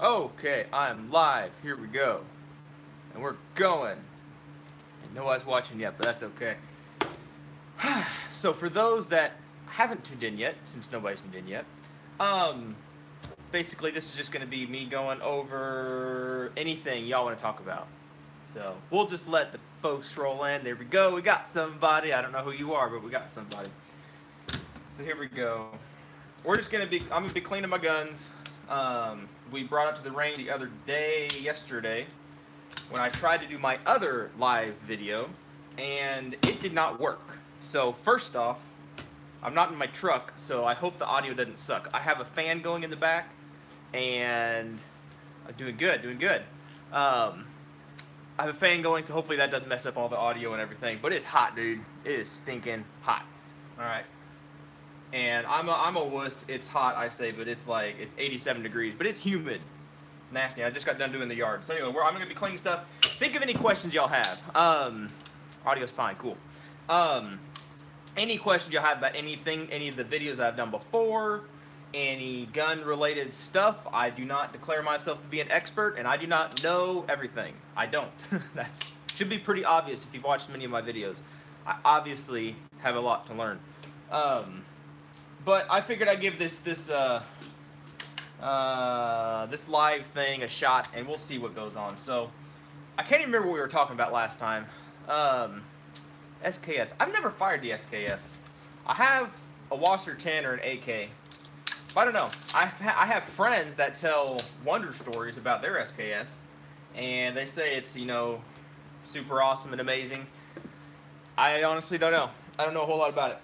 Okay, I'm live. Here we go. And we're going. And nobody's watching yet, but that's okay. So for those that haven't tuned in yet, since nobody's tuned in yet, um, basically this is just going to be me going over anything y'all want to talk about. So we'll just let the folks roll in. There we go. We got somebody. I don't know who you are, but we got somebody. So here we go. We're just gonna be. I'm gonna be cleaning my guns. We brought up to the range the other day, yesterday, when I tried to do my other live video, and it did not work. So first off, I'm not in my truck, so I hope the audio doesn't suck. I have a fan going in the back, and I'm doing good, doing good. I have a fan going, so hopefully that doesn't mess up all the audio and everything. But it's hot, dude. It is stinking hot. All right. And I'm a wuss. It's hot, I say, but it's like, it's 87 degrees, but it's humid. Nasty. I just got done doing the yard. So anyway, I'm going to be cleaning stuff. Think of any questions y'all have. Audio's fine. Cool. Any questions y'all have about anything, any of the videos I've done before, any gun-related stuff, I do not declare myself to be an expert, and I do not know everything. I don't. That's should be pretty obvious if you've watched many of my videos. I obviously have a lot to learn. But I figured I'd give this live thing a shot, and we'll see what goes on. So, I can't even remember what we were talking about last time. SKS. I've never fired the SKS. I have a Wasser 10 or an AK. But I don't know. I have friends that tell wonder stories about their SKS, and they say it's, you know, super awesome and amazing. I honestly don't know. I don't know a whole lot about it.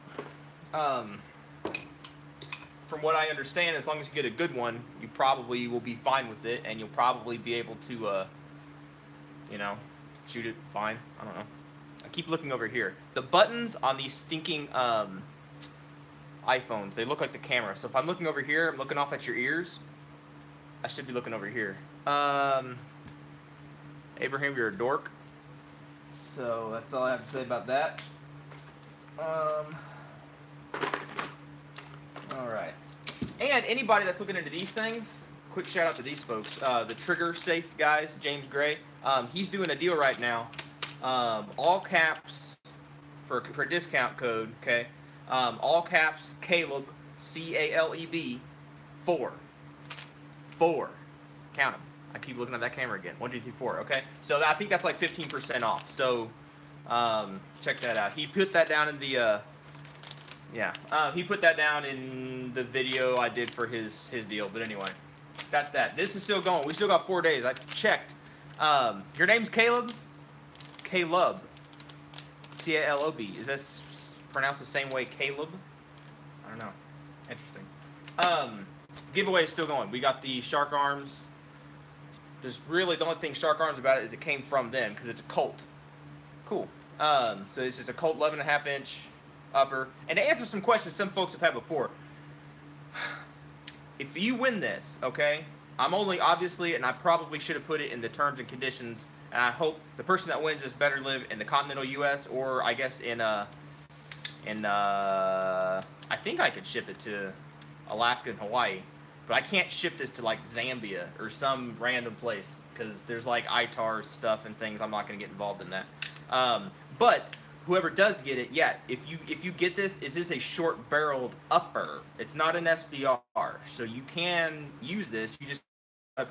From what I understand, as long as you get a good one, you probably will be fine with it, and you'll probably be able to, you know, shoot it fine. I don't know. I keep looking over here. The buttons on these stinking iPhones, they look like the camera. So if I'm looking over here, I'm looking off at your ears. I should be looking over here. Abraham, you're a dork. So that's all I have to say about that. Alright. And anybody that's looking into these things, quick shout out to these folks. The Trigger Safe guys, James Gray. He's doing a deal right now. All caps for a discount code, okay? All caps, Caleb, C-A-L-E-B, 4. 4. Count them. I keep looking at that camera again. 1, 2, 3, 4, okay? So I think that's like 15% off. So, check that out. He put that down in the, he put that down in the video I did for his deal. But anyway, that's that. This is still going. We still got 4 days. I checked. Your name's Caleb? Caleb. C-A-L-O-B. Is this pronounced the same way, Caleb? I don't know. Interesting. Giveaway is still going. We got the Shark Arms. There's really, the only thing Shark Arms about it is it came from them, because it's a Colt. Cool. So it's just a Colt 11.5-inch upper. And to answer some questions some folks have had before, if you win this, okay, I'm only, obviously, and I probably should have put it in the terms and conditions, and I hope the person that wins this better live in the continental U.S. or I guess in I think I could ship it to Alaska and Hawaii, but I can't ship this to like Zambia or some random place because there's like ITAR stuff and things. I'm not going to get involved in that. But whoever does get it, yeah, if you get this, is this a short-barreled upper? It's not an SBR, so you can use this. You just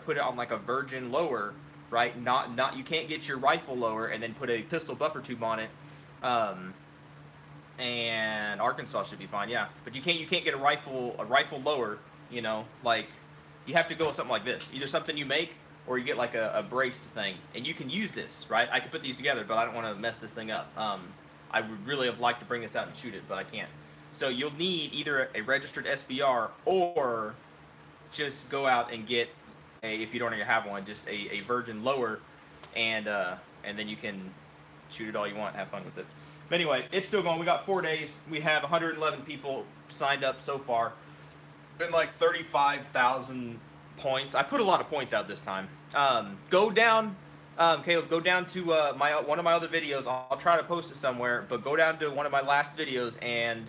put it on like a Virgin lower, right? Not you can't get your rifle lower and then put a pistol buffer tube on it. And Arkansas should be fine, yeah. But you can't get a rifle lower, you know, like you have to go with something like this. Either something you make or you get like a braced thing. And you can use this, right? I could put these together, but I don't want to mess this thing up. I would really have liked to bring this out and shoot it, but I can't. So you'll need either a registered SBR or just go out and get a, if you don't already have one, just a Virgin lower, and then you can shoot it all you want, have fun with it. But anyway, it's still going. We got 4 days. We have 111 people signed up so far. Been like 35,000 points. I put a lot of points out this time. Go down, Caleb, go down to one of my other videos. I'll try to post it somewhere, but go down to one of my last videos and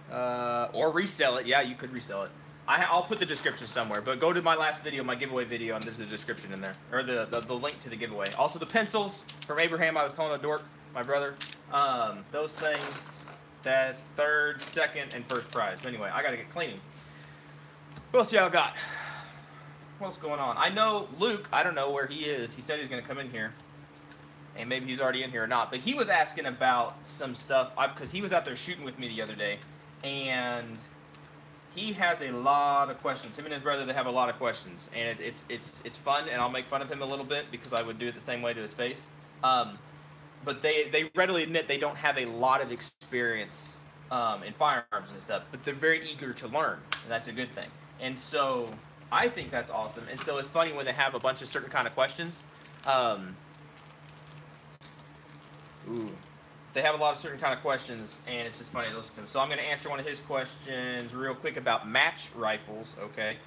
or resell it. Yeah, you could resell it. I'll put the description somewhere, but go to my last video, my giveaway video, and there's the description in there, or the link to the giveaway. Also the pencils from Abraham. I was calling a dork, my brother. Those things. That's third, second, and first prize. But anyway, I gotta get cleaning. What else y'all got? What's going on? I know Luke. I don't know where he is. He said he's gonna come in here, and maybe he's already in here or not. But he was asking about some stuff because he was out there shooting with me the other day, and he has a lot of questions. Him and his brother, they have a lot of questions, and it's fun, and I'll make fun of him a little bit because I would do it the same way to his face. But they readily admit they don't have a lot of experience in firearms and stuff, but they're very eager to learn, and that's a good thing. And so I think that's awesome. And so it's funny when they have a bunch of certain kind of questions. They have a lot of certain kind of questions, and it's just funny to listen to them. So I'm going to answer one of his questions real quick about match rifles, okay?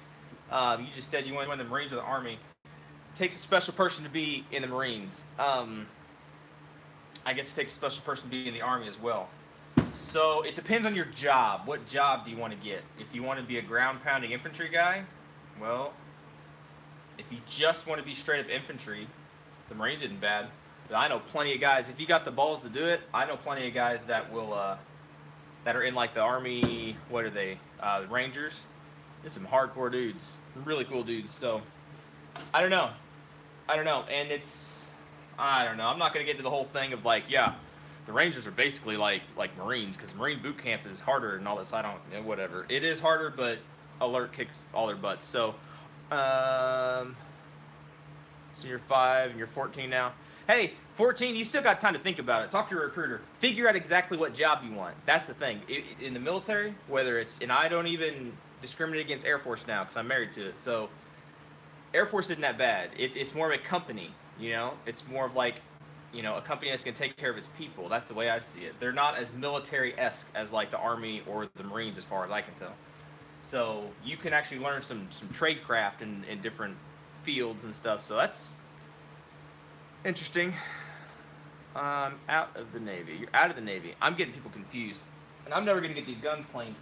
You just said you want to join the Marines or the Army. It takes a special person to be in the Marines. I guess it takes a special person to be in the Army as well. So it depends on your job. What job do you want to get? If you want to be a ground-pounding infantry guy, well, if you just want to be straight-up infantry, the Marines isn't bad. But I know plenty of guys, if you got the balls to do it, I know plenty of guys that will, that are in like the Army, what are they, the Rangers. There's some hardcore dudes, really cool dudes. So, I don't know. And it's, I don't know. I'm not going to get into the whole thing of like, yeah, the Rangers are basically like Marines, because Marine boot camp is harder and all this. I don't, you know, whatever. It is harder, but Alert kicks all their butts. So, so you're 5 and you're 14 now. Hey, 14, you still got time to think about it. Talk to your recruiter. Figure out exactly what job you want. That's the thing. In the military, whether it's, and I don't even discriminate against Air Force now because I'm married to it. So Air Force isn't that bad. It's more of a company, you know? It's more of like, you know, a company that's going to take care of its people. That's the way I see it. They're not as military-esque as like the Army or the Marines as far as I can tell. So you can actually learn some trade craft in different fields and stuff. So that's interesting. Out of the Navy. You're out of the Navy. I'm getting people confused. And I'm never going to get these guns cleaned.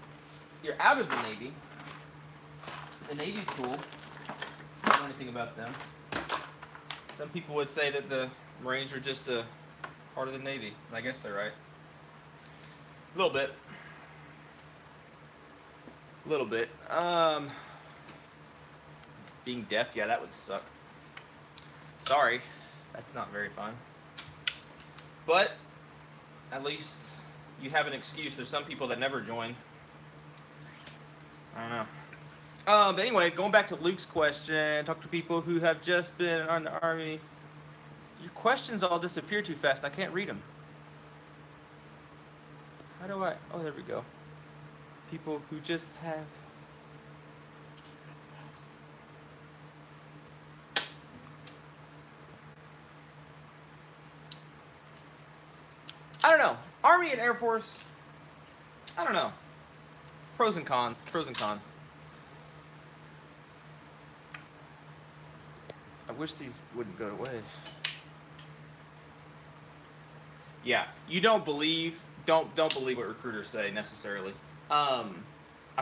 You're out of the Navy. The Navy's cool. I don't know anything about them. Some people would say that the Marines are just a part of the Navy. And I guess they're right. A little bit. A little bit. Being deaf, yeah, that would suck. Sorry. That's not very fun. But at least you have an excuse. There's some people that never join. I don't know. But anyway, going back to Luke's question, talk to people who have just been on the Army. Your questions all disappear too fast. I can't read them. How do I? Oh, there we go. People who just have. I don't know. Army and Air Force, I don't know. Pros and cons. Pros and cons. I wish these wouldn't go away. Yeah, you don't believe what recruiters say necessarily. I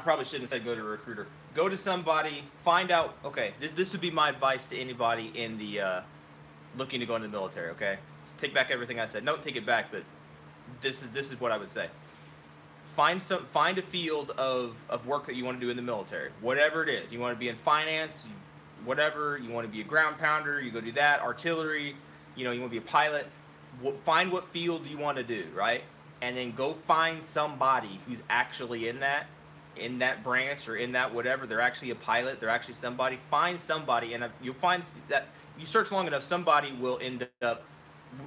probably shouldn't say go to a recruiter. Go to somebody, find out. Okay, this would be my advice to anybody in the looking to go into the military. Okay, let's take back everything I said. Don't take it back, but this is what I would say. Find a field of work that you want to do in the military, whatever it is. You want to be in finance, whatever. You want to be a ground pounder, you go do that. Artillery, you know, you want to be a pilot. Find what field you want to do, right? And then go find somebody who's actually in that branch or in that whatever. They're actually a pilot. They're actually somebody. Find somebody, and you'll find that you search long enough, somebody will end up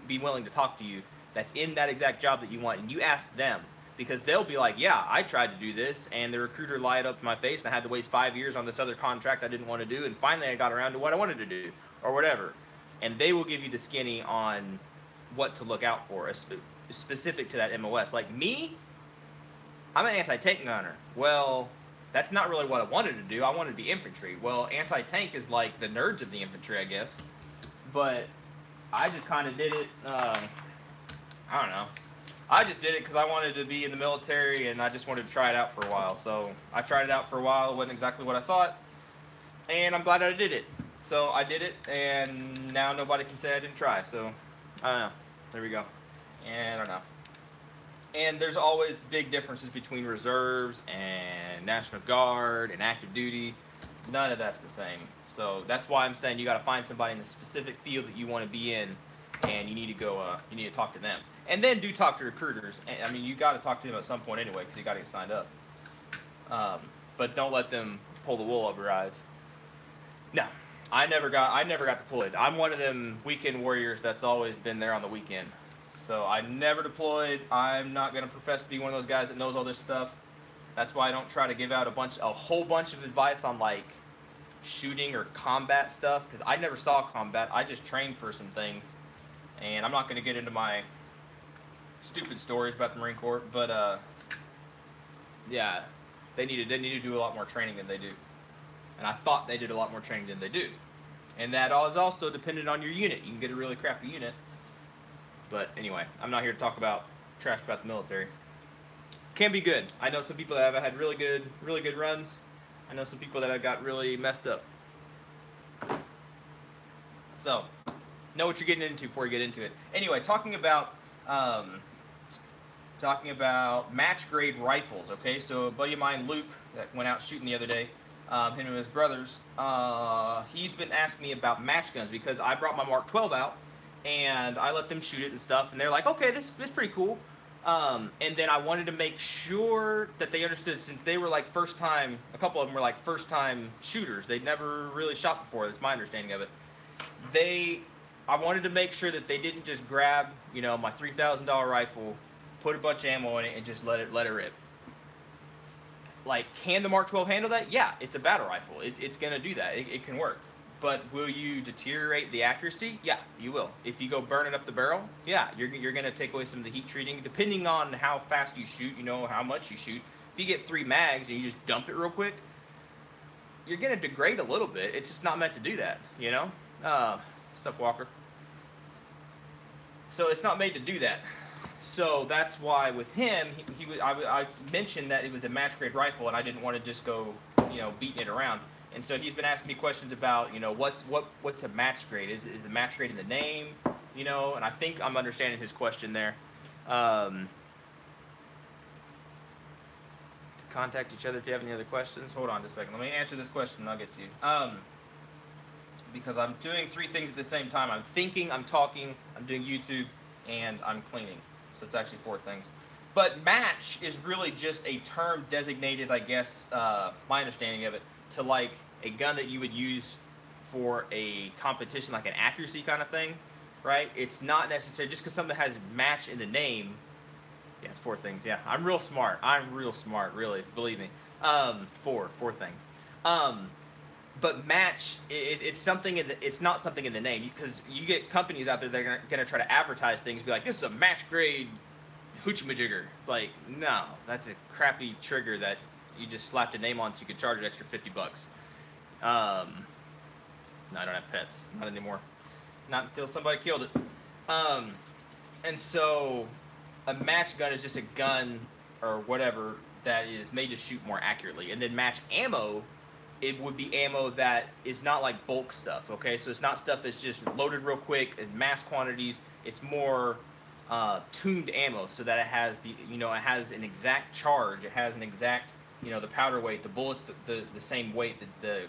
be willing to talk to you that's in that exact job that you want, and you ask them, because they'll be like, yeah, I tried to do this, and the recruiter lied up to my face, and I had to waste 5 years on this other contract I didn't want to do, and finally I got around to what I wanted to do, or whatever. And they will give you the skinny on what to look out for, specific to that MOS. Like me, I'm an anti-tank gunner. Well, that's not really what I wanted to do. I wanted to be infantry. Well, anti-tank is like the nerds of the infantry, I guess. But I just kind of did it, I don't know. I just did it because I wanted to be in the military and I just wanted to try it out for a while. So I tried it out for a while. It wasn't exactly what I thought. And I'm glad I did it. So I did it, and now nobody can say I didn't try. So I don't know. There we go. And I don't know. And there's always big differences between reserves and National Guard and active duty. None of that's the same. So that's why I'm saying you got to find somebody in the specific field that you want to be in, and you need to go. You need to talk to them, and then do talk to recruiters. And, I mean, you got to talk to them at some point anyway, because you got to get signed up. But don't let them pull the wool over your eyes. No, I never got deployed. I'm one of them weekend warriors that's always been there on the weekend. So I never deployed. I'm not going to profess to be one of those guys that knows all this stuff. That's why I don't try to give out a whole bunch of advice on like shooting or combat stuff, because I never saw combat. I just trained for some things, and I'm not going to get into my stupid stories about the Marine Corps. But yeah, they need to do a lot more training than they do, and I thought they did a lot more training than they do, and that is also dependent on your unit. You can get a really crappy unit. But anyway, I'm not here to talk about trash about the military. Can be good. I know some people that have had really good runs. I know some people that have got really messed up. So, know what you're getting into before you get into it. Anyway, talking about match grade rifles. Okay, so a buddy of mine, Luke, that went out shooting the other day. Him and his brothers. He's been asking me about match guns because I brought my Mark 12 out. And I let them shoot it and stuff, and they're like, okay, this is pretty cool. And then I wanted to make sure that they understood, since they were like a couple of them were like first-time shooters. They'd never really shot before. That's my understanding of it. I wanted to make sure that they didn't just grab, my $3,000 rifle, put a bunch of ammo in it, and just let it rip. Like, can the Mark 12 handle that? Yeah, it's a battle rifle. It's gonna do that. It can work. But will you deteriorate the accuracy? Yeah, you will. If you go burning up the barrel, yeah, you're going to take away some of the heat treating. Depending on how fast you shoot, how much you shoot. If you get 3 mags and you just dump it real quick, you're going to degrade a little bit. It's just not meant to do that, What's up, Walker? So it's not made to do that. So that's why with him, I mentioned that it was a match grade rifle, and I didn't want to just go, beating it around. And so he's been asking me questions about, what's a match grade? Is the match grade in the name? And I think I'm understanding his question there. To contact each other if you have any other questions. Hold on just a second. Let me answer this question and I'll get to you. Because I'm doing 3 things at the same time. I'm thinking, I'm talking, I'm doing YouTube, and I'm cleaning. So it's actually 4 things. But match is really just a term designated, I guess, my understanding of it, to like a gun that you would use for a competition, like an accuracy kind of thing, right? It's not necessary just because something has match in the name. Yeah, it's 4 things. Yeah, I'm real smart. Really, believe me. 4 things. But match, it's something it's not something in the name, because you get companies out there that are gonna try to advertise things, be like, this is a match grade hoochie-majigger. It's like, no, that's a crappy trigger that you just slapped a name on so you could charge an extra $50. No, I don't have pets. Not anymore. Not until somebody killed it. And so a match gun is just a gun or whatever that is made to shoot more accurately. And then match ammo, it would be ammo that is not like bulk stuff, okay? So it's not stuff that's just loaded real quick in mass quantities. It's more tuned ammo so that it has it has an exact charge. It has an exact, the powder weight, the bullets the same weight, the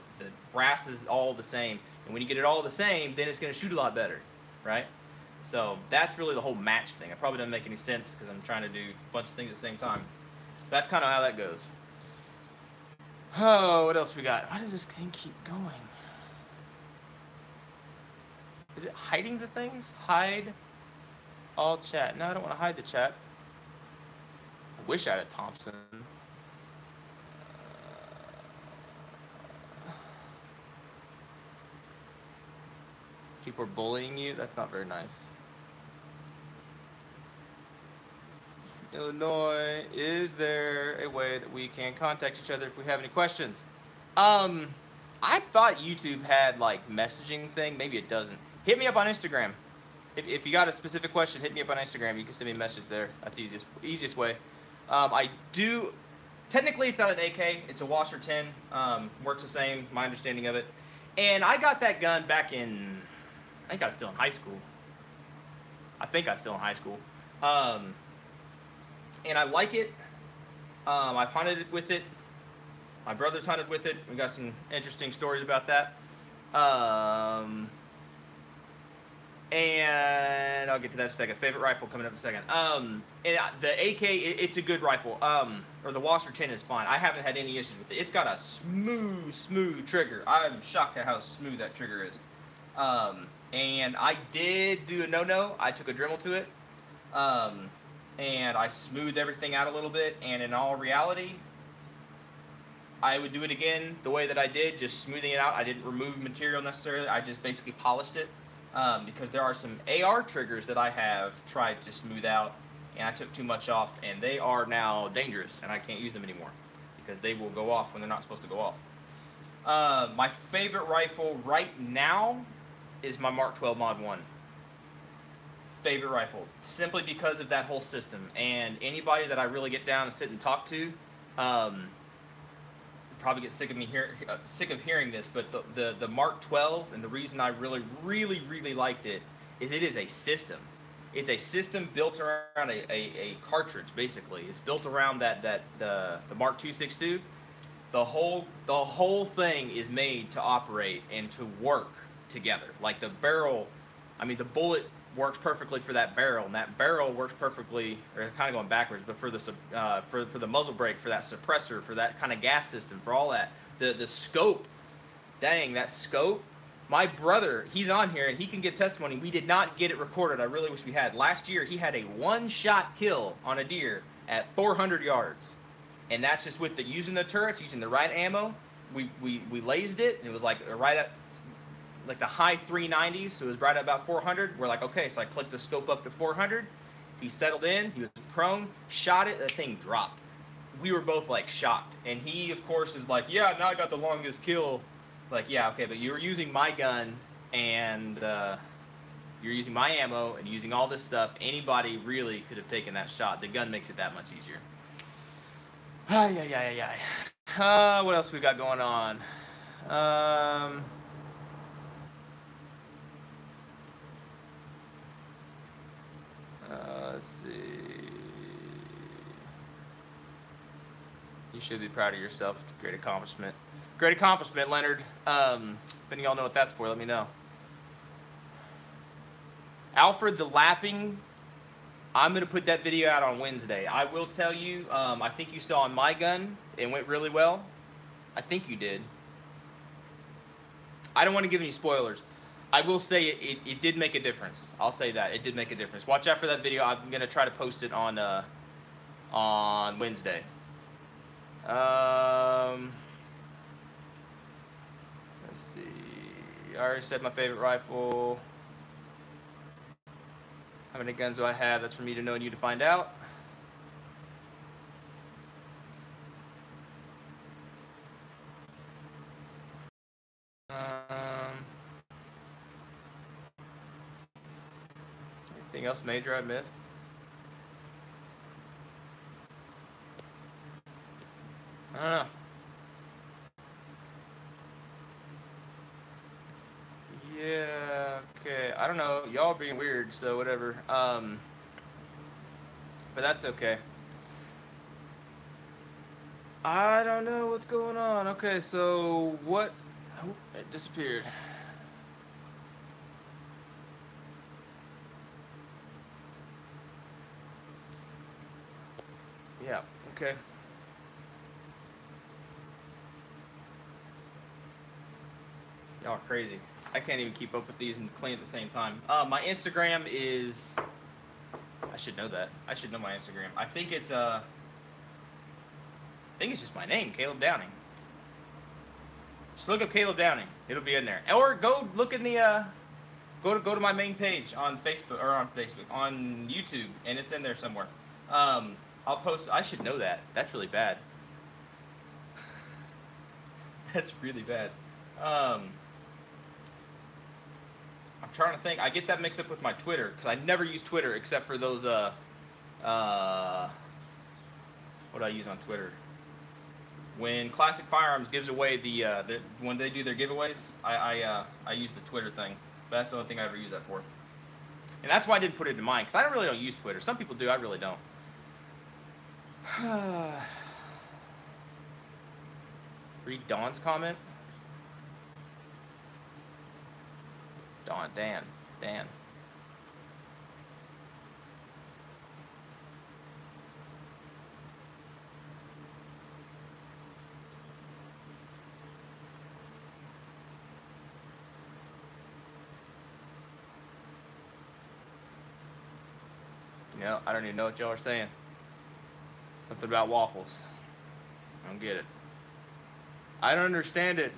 brass is all the same. And when you get it all the same, then it's going to shoot a lot better, right? So that's really the whole match thing. It probably doesn't make any sense because I'm trying to do a bunch of things at the same time. That's kind of how that goes. Oh, what else we got? Why does this thing keep going? Is it hiding the things? Hide all chat. No, I don't want to hide the chat. I wish I had a Thompson. People are bullying you? That's not very nice. Illinois, is there a way that we can contact each other if we have any questions? I thought YouTube had like messaging thing. Maybe it doesn't. Hit me up on Instagram. If you got a specific question, hit me up on Instagram. You can send me a message there. That's the easiest way. I do. Technically, it's not an AK. It's a Wasser 10. Works the same. My understanding of it. And I got that gun back in. I think I was still in high school. And I like it. I've hunted it with it. My brother's hunted with it. We got some interesting stories about that. And I'll get to that in a second. Favorite rifle coming up in a second. And the AK, it's a good rifle. Or the Wasser 10 is fine. I haven't had any issues with it. It's got a smooth trigger. I'm shocked at how smooth that trigger is. And I did do a no-no. I took a Dremel to it. And I smoothed everything out a little bit. And in all reality, I would do it again the way that I did, just smoothing it out. I didn't remove material necessarily. I just basically polished it. Because there are some AR triggers that I have tried to smooth out, and I took too much off, and they are now dangerous, and I can't use them anymore because they will go off when they're not supposed to go off. My favorite rifle right now is my Mark 12 Mod 1. Favorite rifle, simply because of that whole system, and anybody that I really get down and sit and talk to, probably get sick of hearing this, but the Mark 12, and the reason I really liked it is it is a system. It's a system built around a cartridge, basically. It's built around the Mark 262. The whole thing is made to operate and to work together. Like the barrel, I mean the bullet works perfectly for that barrel, and that barrel works perfectly, or kind of going backwards, but for the muzzle brake, for that suppressor, for that kind of gas system, for all that. The scope, dang, that scope. My brother, he's on here, and he can get testimony. We did not get it recorded. I really wish we had. Last year, he had a one-shot kill on a deer at 400 yards. And that's just with using the turrets, using the right ammo. We lased it, and it was like right at like the high 390s, so it was right at about 400. We're like, okay, so I clicked the scope up to 400. He settled in, he was prone, shot it, the thing dropped. We were both like shocked. And he, of course, is like, yeah, now I got the longest kill. Like, yeah, okay, but you were using my gun, and you're using my ammo, and using all this stuff. Anybody really could have taken that shot. The gun makes it that much easier. What else we got going on? Let's see. You should be proud of yourself. It's a great accomplishment. Great accomplishment, Leonard. If any of y'all know what that's for, let me know. Alfred, the lapping, I'm going to put that video out on Wednesday. I will tell you, I think you saw on my gun, it went really well. I think you did. I don't want to give any spoilers. I will say it did make a difference. I'll say that. It did make a difference. Watch out for that video. I'm going to try to post it on Wednesday. Let's see. I already said my favorite rifle. How many guns do I have? That's for me to know and you to find out. Anything else major I missed? I don't know. Yeah, okay. I don't know. Y'all being weird, so whatever. But that's okay. I don't know what's going on. Okay, so what? Oh, it disappeared. Yeah, okay. Y'all are crazy. I can't even keep up with these and clean at the same time. My Instagram is... I should know that. I should know my Instagram. I think it's just my name, Caleb Downing. Just look up Caleb Downing. It'll be in there. Or go look in the... Go to my main page on Facebook, on YouTube, and it's in there somewhere. I'll post... I should know that. That's really bad. That's really bad. I'm trying to think. I get that mixed up with my Twitter because I never use Twitter except for those what do I use on Twitter? When Classic Firearms gives away when they do their giveaways, I use the Twitter thing. But that's the only thing I ever use that for. And that's why I didn't put it in mine, because I really don't use Twitter. Some people do, I really don't. Read Dawn's comment. Dan. No, I don't even know what y'all are saying. Something about waffles. I don't get it. I don't understand it.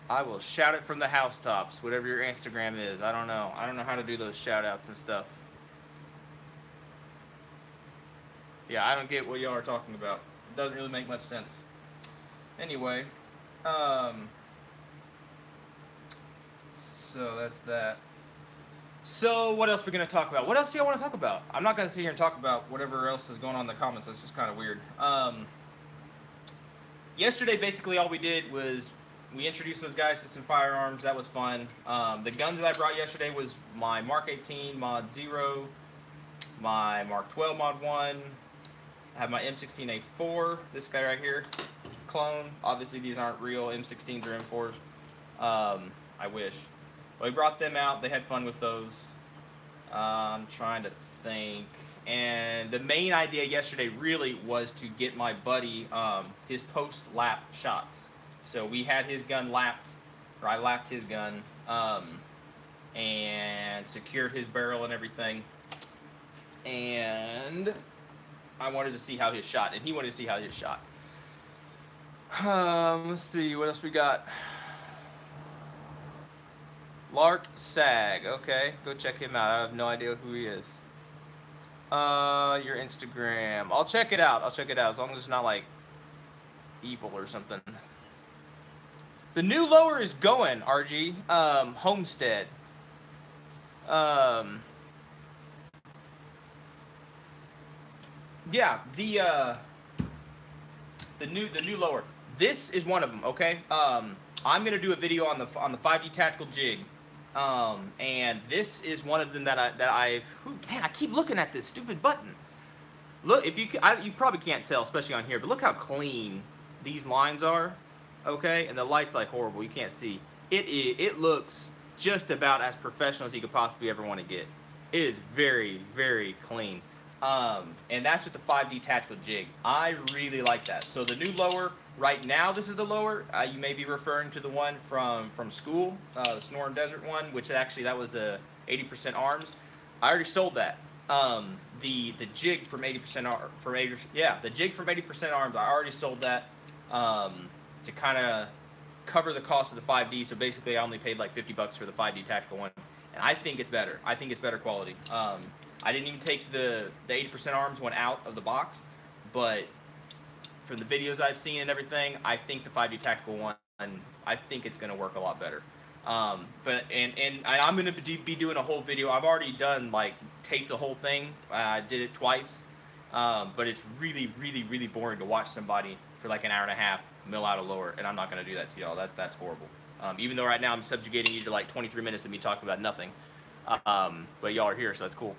I will shout it from the housetops, whatever your Instagram is. I don't know. I don't know how to do those shout outs and stuff. Yeah, I don't get what y'all are talking about. It doesn't really make much sense. Anyway, so that's that. So what else are we going to talk about? What else do y'all want to talk about? I'm not going to sit here and talk about whatever else is going on in the comments. That's just kind of weird. Yesterday, basically, all we did was we introduced those guys to some firearms. That was fun. The guns that I brought yesterday was my Mark 18 Mod 0, my Mark 12 Mod 1. I have my M16A4, this guy right here, clone. Obviously, these aren't real M16s or M4s. I wish. But we brought them out. They had fun with those. I'm trying to think. And the main idea yesterday really was to get my buddy his post-lap shots. So we had his gun lapped, or I lapped his gun, and secured his barrel and everything. And I wanted to see how his shot, and he wanted to see how his shot. Let's see, what else we got? Lark Sag, okay, go check him out. I have no idea who he is. Your Instagram. I'll check it out. As long as it's not like evil or something. The new lower is going, RG. Homestead. Yeah, the new lower. This is one of them, okay? I'm gonna do a video on the 5D tactical jig. And this is one of them man, I keep looking at this stupid button. Look, if you probably can't tell, especially on here, but look how clean these lines are, okay? And the light's like horrible, you can't see. It looks just about as professional as you could possibly ever want to get. It is very, very clean. And that's with the 5D tactical jig. I really like that. So the new lower, right now this is the lower. You may be referring to the one from school, the Sonoran Desert one, which actually that was a 80% arms. I already sold that. The jig from 80% the jig from 80% arms. I already sold that to kind of cover the cost of the 5D. So basically, I only paid like $50 for the 5D tactical one, and I think it's better. I think it's better quality. I didn't even take the 80% arms one out of the box, but from the videos I've seen and everything, I think the 5D tactical one, I think it's going to work a lot better. But I'm going to be doing a whole video. I've already done, like, taped the whole thing. I did it twice, but it's really, really, really boring to watch somebody for like an hour and a half mill out a lower, and I'm not going to do that to y'all. That's horrible. Even though right now I'm subjugating you to like 23 minutes of me talking about nothing. But y'all are here, so that's cool.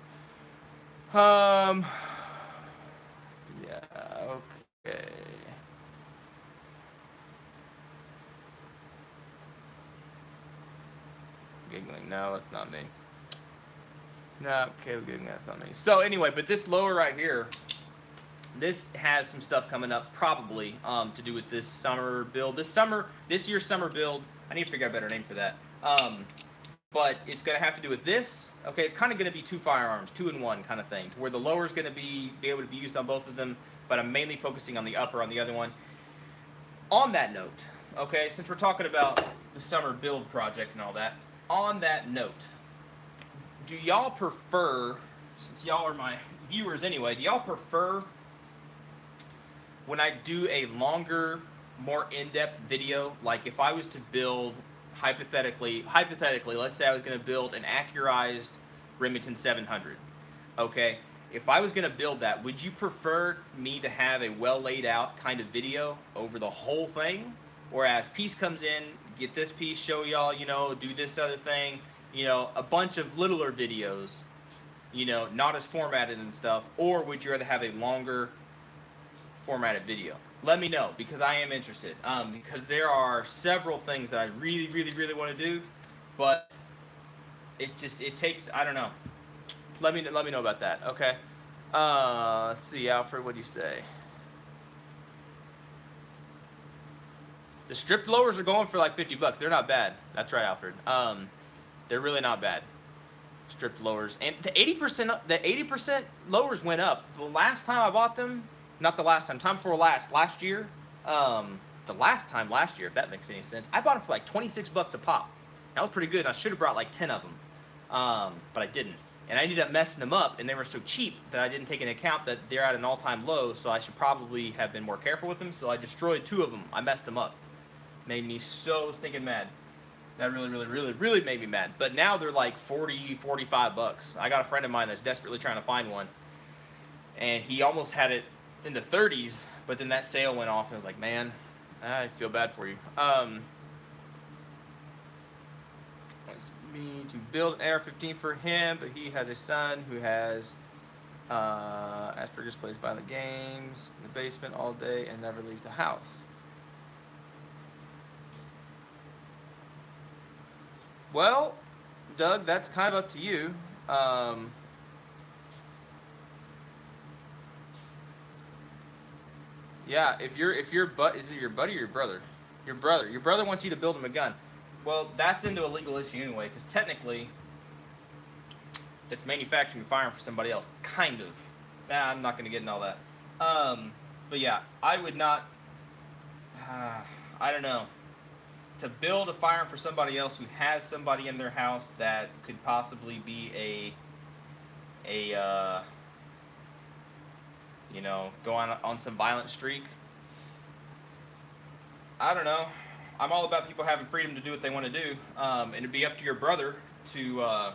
Yeah, okay. Giggling, no, that's not me. No, okay, giggling, that's not me. So anyway, but this lower right here, this has some stuff coming up probably to do with this summer build. This year's summer build, I need to figure out a better name for that. But it's going to have to do with this. Okay, it's kind of going to be two firearms, 2-in-1 kind of thing, to where the lower is going to be able to be used on both of them, but I'm mainly focusing on the upper on the other one. On that note, okay, since we're talking about the summer build project and all that, on that note, do y'all prefer, since y'all are my viewers anyway, do y'all prefer when I do a longer more in-depth video, like if I was to build, hypothetically, let's say I was going to build an Accurized Remington 700, okay? If I was going to build that, would you prefer me to have a well laid out kind of video over the whole thing? Whereas piece comes in, get this piece, show y'all, you know, do this other thing, you know, a bunch of littler videos, you know, not as formatted and stuff? Or would you rather have a longer formatted video? Let me know, because I am interested. Because there are several things that I really, really, really want to do, but it takes, I don't know. Let me know about that, okay? Let's see, Alfred, what do you say? The stripped lowers are going for like 50 bucks. They're not bad. That's right, Alfred. They're really not bad. Stripped lowers. And the 80% lowers went up. The last time I bought them, not the last time, time before last year, the last time last year, if that makes any sense, I bought them for like 26 bucks a pop. That was pretty good. I should have brought like 10 of them, but I didn't. And I ended up messing them up, and they were so cheap that I didn't take into account that they're at an all-time low, so I should probably have been more careful with them, so I destroyed 2 of them. I messed them up. Made me so stinking mad. That really, really, really, really made me mad. But now they're like 40, 45 bucks. I got a friend of mine that's desperately trying to find one, and he almost had it in the 30s, but then that sale went off, and I was like, man, I feel bad for you. Wants me to build an AR-15 for him, but he has a son who has Asperger's, plays violent games in the basement all day and never leaves the house. Well, Doug, that's kind of up to you. Yeah, if your is it your buddy or your brother? Your brother. Your brother wants you to build him a gun. Well, that's into a legal issue anyway, because technically, it's manufacturing a firearm for somebody else. Kind of. Nah, I'm not going to get into all that. But yeah, I would not. I don't know. To build a firearm for somebody else who has somebody in their house that could possibly be you know, go on some violent streak. I don't know. I'm all about people having freedom to do what they want to do, and it'd be up to your brother to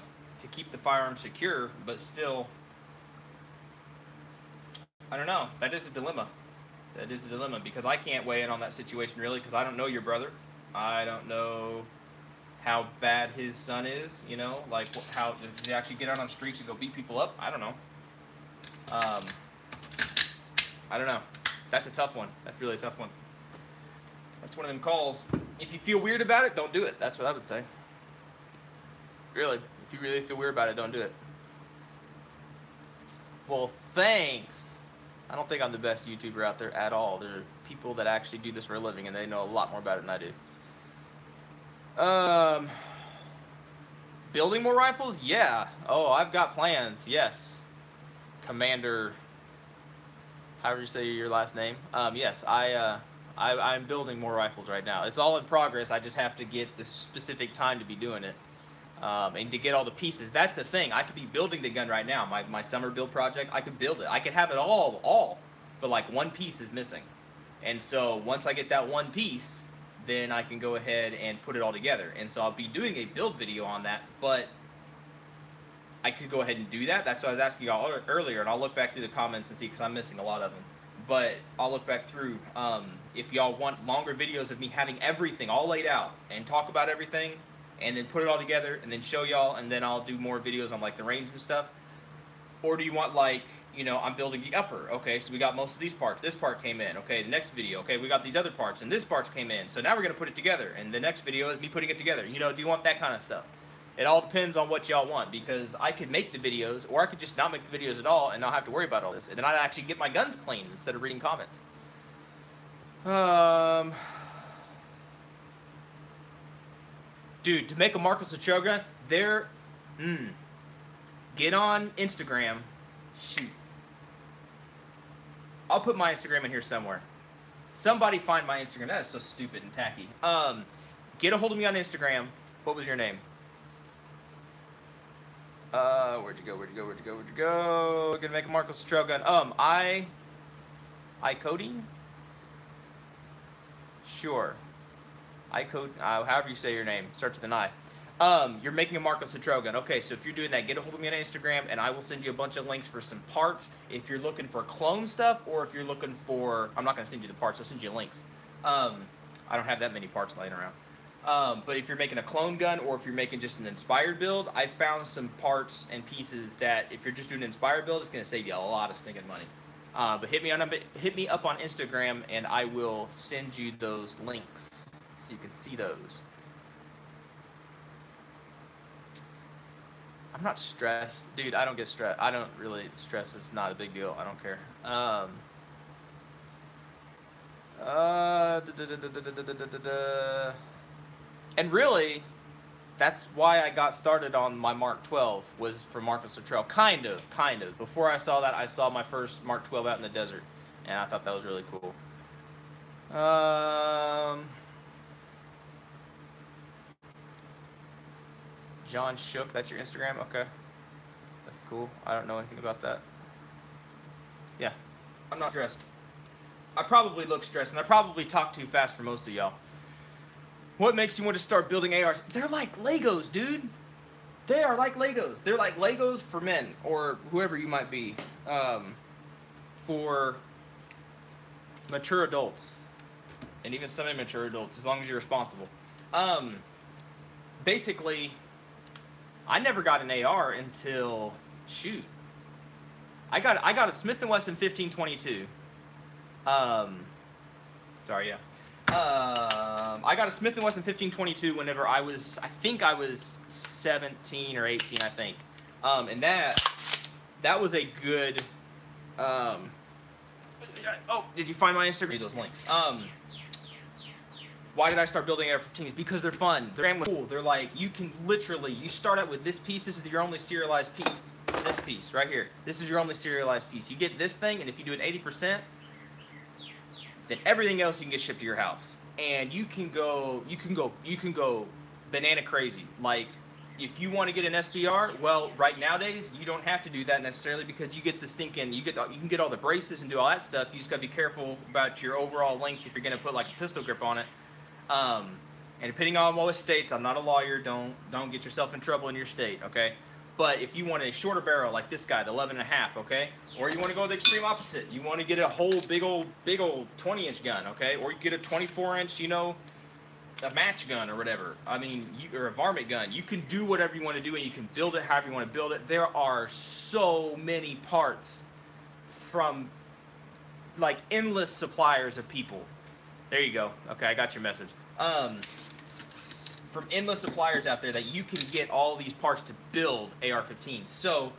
keep the firearm secure. But still, I don't know. That is a dilemma. That is a dilemma, because I can't weigh in on that situation really, because I don't know your brother. I don't know how bad his son is, you know, like how does he actually get out on streets and go beat people up? I don't know. I don't know. That's a tough one. That's really a tough one. That's one of them calls. If you feel weird about it, don't do it. That's what I would say. Really, if you really feel weird about it, don't do it. Well, thanks. I don't think I'm the best YouTuber out there at all. There are people that actually do this for a living, and they know a lot more about it than I do. Building more rifles? Yeah. Oh, I've got plans. Yes. Commander, however you say your last name. Yes, I'm building more rifles right now. It's all in progress. I just have to get the specific time to be doing it. And to get all the pieces. That's the thing. I could be building the gun right now. My summer build project, I could build it. I could have it all. But like one piece is missing. And so once I get that one piece, then I can go ahead and put it all together. And so I'll be doing a build video on that, but I could go ahead and do that. That's what I was asking y'all earlier, and I'll look back through the comments and see, because I'm missing a lot of them. But I'll look back through. If y'all want longer videos of me having everything all laid out and talk about everything and then put it all together and then show y'all, and then I'll do more videos on like the range and stuff. Or do you want, like, you know, I'm building the upper. Okay, so we got most of these parts. This part came in. Okay, the next video. Okay, we got these other parts, and this parts came in. So now we're going to put it together, and the next video is me putting it together. You know, do you want that kind of stuff? It all depends on what y'all want, because I could make the videos, or I could just not make the videos at all and not have to worry about all this. And then I'd actually get my guns clean instead of reading comments. Dude, to make a Marcos Trail gun, get on Instagram. Shoot. I'll put my Instagram in here somewhere. Somebody find my Instagram. That is so stupid and tacky. Get a hold of me on Instagram. What was your name? Where'd you go? Gonna make a Marcos Trail gun. I coding? Sure. However you say your name, starts with an I. You're making a Marco Cottrell gun. Okay, so if you're doing that, get a hold of me on Instagram, and I will send you a bunch of links for some parts. If you're looking for clone stuff, or if you're looking for, I'm not going to send you the parts, I'll send you links. I don't have that many parts laying around. But if you're making a clone gun, or if you're making just an inspired build, I found some parts and pieces that, if you're just doing an inspired build, it's going to save you a lot of stinking money. But hit me up on Instagram, and I will send you those links so you can see those. I'm not stressed, dude. I don't get stressed. I don't really stress. It's not a big deal. I don't care. And really, that's why I got started on my Mark 12, was for Marco Cottrell. Kind of. Before I saw that, I saw my first Mark 12 out in the desert, and I thought that was really cool. John Shook, that's your Instagram? Okay. That's cool. I don't know anything about that. Yeah, I'm not stressed. I probably look stressed, and I probably talk too fast for most of y'all. What makes you want to start building ARs? They're like Legos, dude. They are like Legos. They're like Legos for men, or whoever you might be. For mature adults, and even some immature adults, as long as you're responsible. Basically, I never got an AR until, shoot, I got a Smith & Wesson 1522. Sorry, yeah. I got a Smith & Wesson 1522 whenever I think I was 17 or 18, I think. And that was a good, oh, did you find my Instagram? Those links. Why did I start building AR-15s? Because they're fun. They're cool. They're like, you can literally, you start out with this piece. This is your only serialized piece. This piece right here. This is your only serialized piece. You get this thing, and if you do it 80%, then everything else you can get shipped to your house. And you can go banana crazy. Like, if you want to get an SBR, well, right nowadays you don't have to do that necessarily, because you get this thinking, you can get all the braces and do all that stuff. You just gotta be careful about your overall length if you're gonna put like a pistol grip on it. And depending on what states, I'm not a lawyer, don't get yourself in trouble in your state, okay? But if you want a shorter barrel like this guy, the 11.5, okay? Or you want to go the extreme opposite. You want to get a whole big old 20-inch gun, okay? Or you get a 24-inch, a match gun or whatever. I mean, or a varmint gun. You can do whatever you want to do, and you can build it however you want to build it. There are so many parts from, like, endless suppliers of people. There you go. Okay, I got your message. From endless suppliers out there that you can get all these parts to build AR-15. So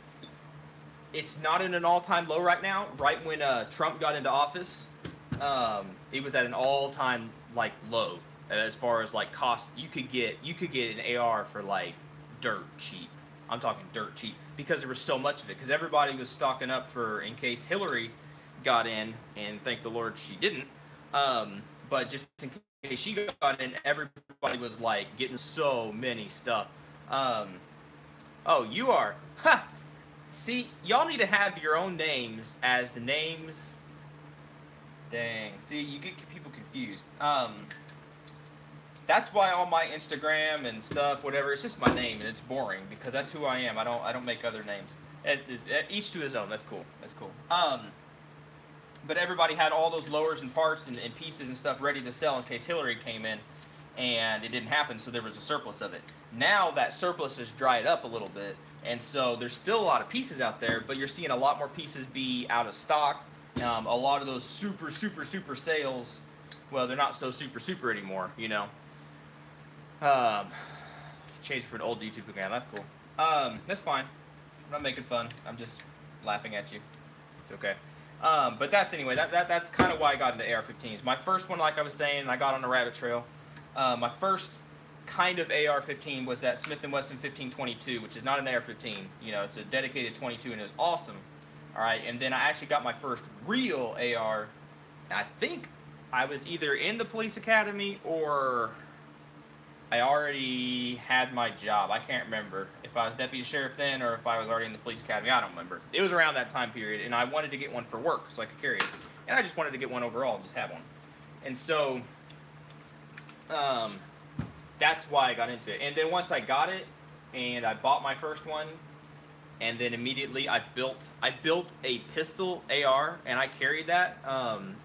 it's not in an all-time low right now. Right when Trump got into office, it was at an all-time like low as far as like cost. You could get an AR for like dirt cheap. I'm talking dirt cheap, because there was so much of it. Because everybody was stocking up for in case Hillary got in, and thank the Lord she didn't. But just in case she got in, everybody was like getting so many stuff. Oh, you are. Ha! See, y'all need to have your own names as the names. Dang. See, you get people confused. That's why on my Instagram and stuff, whatever, it's just my name, and it's boring because that's who I am. I don't make other names. Each to his own. That's cool. That's cool. But everybody had all those lowers and parts and pieces and stuff ready to sell in case Hillary came in, and it didn't happen, so there was a surplus of it. Now that surplus has dried up a little bit, and so there's still a lot of pieces out there, but you're seeing a lot more pieces be out of stock. A lot of those super sales, well, they're not so super anymore, you know. Changed for an old YouTube account. That's cool. That's fine. I'm not making fun. I'm just laughing at you. It's okay. But that's kind of why I got into AR-15s. My first one, like I was saying, I got on a rabbit trail. My first kind of AR-15 was that Smith & Wesson 1522, which is not an AR-15. You know, it's a dedicated 22, and it was awesome. All right, and then I actually got my first real AR. I think I was either in the police academy or I already had my job. I can't remember if I was deputy sheriff then or if I was already in the police academy. I don't remember. It was around that time period, and I wanted to get one for work so I could carry it. And I just wanted to get one overall and just have one. And so That's why I got into it. And then once I got it, and I bought my first one, and then immediately I built a pistol AR, and I carried that.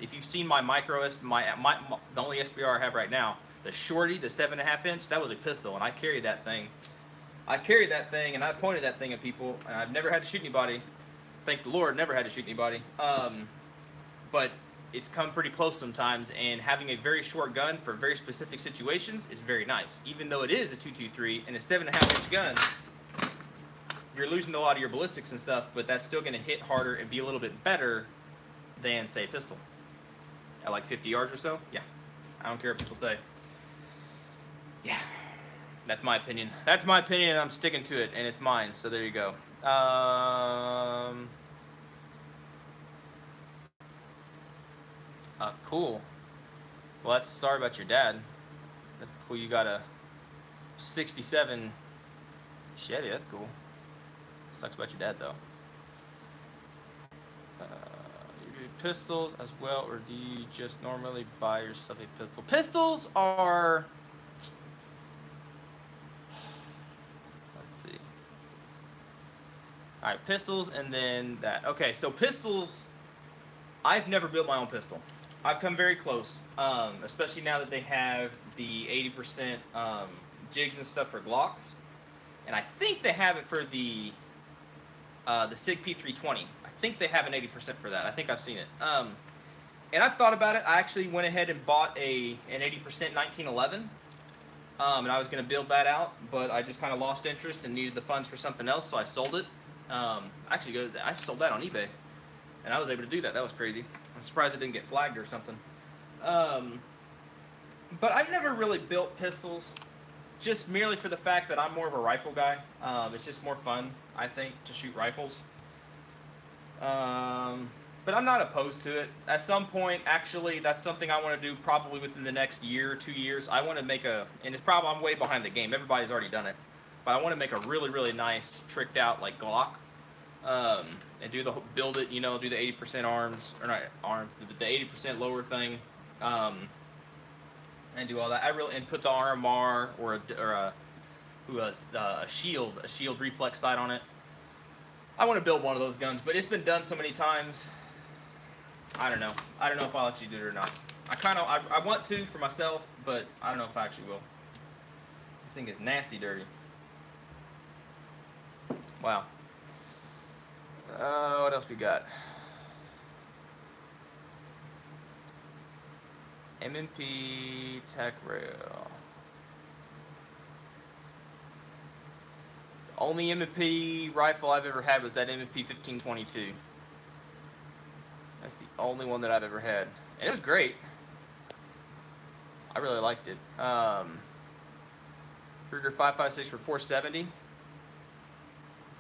If you've seen my micro, the only SBR I have right now, the shorty, the 7.5 inch, that was a pistol, and I carried that thing. And I pointed that thing at people, and I've never had to shoot anybody. Thank the Lord, never had to shoot anybody. But it's come pretty close sometimes, and having a very short gun for very specific situations is very nice. Even though it is a 223 and a 7.5 inch gun, you're losing a lot of your ballistics and stuff, but that's still going to hit harder and be a little bit better than, say, a pistol. At like 50 yards or so? Yeah. I don't care what people say. Yeah. That's my opinion. That's my opinion, and I'm sticking to it, and it's mine, so there you go. Cool. Well, that's sorry about your dad. That's cool. You got a 67 Chevy. That's cool. Sucks about your dad, though. You do pistols as well, or do you just normally buy yourself a pistol? Pistols are... Let's see. All right, pistols and then that. Okay, so pistols... I've never built my own pistol. I've come very close, especially now that they have the 80% jigs and stuff for Glocks. And I think they have it for the SIG P320. I think they have an 80% for that. I think I've seen it. And I've thought about it. I actually went ahead and bought an 80% 1911. And I was going to build that out, but I just kind of lost interest and needed the funds for something else, so I sold it. Actually, I sold that on eBay. And I was able to do that. That was crazy. I'm surprised it didn't get flagged or something. But I've never really built pistols, just merely for the fact that I'm more of a rifle guy. It's just more fun, I think, to shoot rifles. But I'm not opposed to it. At some point, actually, that's something I want to do probably within the next year or 2 years. I want to make and it's probably, I'm way behind the game. Everybody's already done it. But I want to make a really, really nice, tricked out, like, Glock. And build it, you know, do the 80% arms, or not arms, the 80% lower thing, and do all that. And put the RMR or a shield reflex sight on it. I want to build one of those guns, but it's been done so many times. I don't know if I'll actually do it or not. I want to for myself, but I don't know if I actually will. This thing is nasty dirty. Wow. What else we got? M&P Tech Rail. The only M&P rifle I've ever had was that M&P 1522. That's the only one that I've ever had. And it was great. I really liked it. Ruger 5.56 for $470.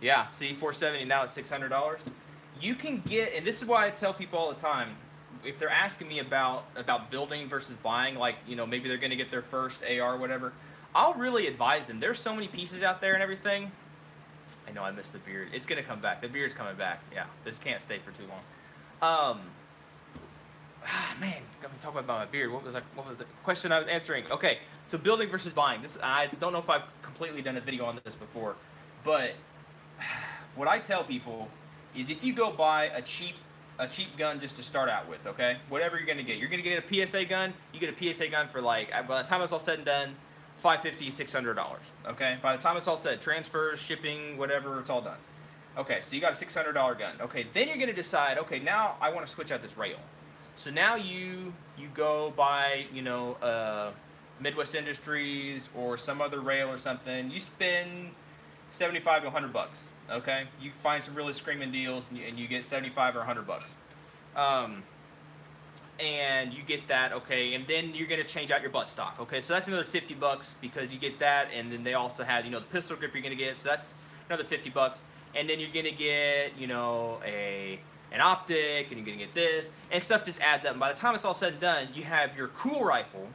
Yeah, see, $470 now it's $600. You can get, and this is why I tell people all the time, if they're asking me about building versus buying, like, you know, maybe they're going to get their first AR or whatever, I'll really advise them. There's so many pieces out there and everything. I know I missed the beard. It's going to come back. The beard's coming back. Yeah, this can't stay for too long. Man, got me talking about my beard. What was the question I was answering? Okay, so building versus buying. I don't know if I've completely done a video on this before, but what I tell people is if you go buy a cheap gun just to start out with, okay? Whatever you're going to get. You're going to get a PSA gun. You get a PSA gun for, like, by the time it's all said and done, $550, $600, okay? By the time it's all said, transfers, shipping, whatever, it's all done. Okay, so you got a $600 gun. Okay, then you're going to decide, okay, now I want to switch out this rail. So now you go buy, you know, Midwest Industries or some other rail or something. You spend $75 to $100, okay? You find some really screaming deals and you get $75 or $100. And you get that, okay, and then you're going to change out your butt stock, okay? So that's another $50 because you get that, and then they also have, you know, the pistol grip you're going to get, so that's another $50. And then you're going to get, you know, an optic, and you're going to get this, and stuff just adds up. And by the time it's all said and done, you have your cool rifle,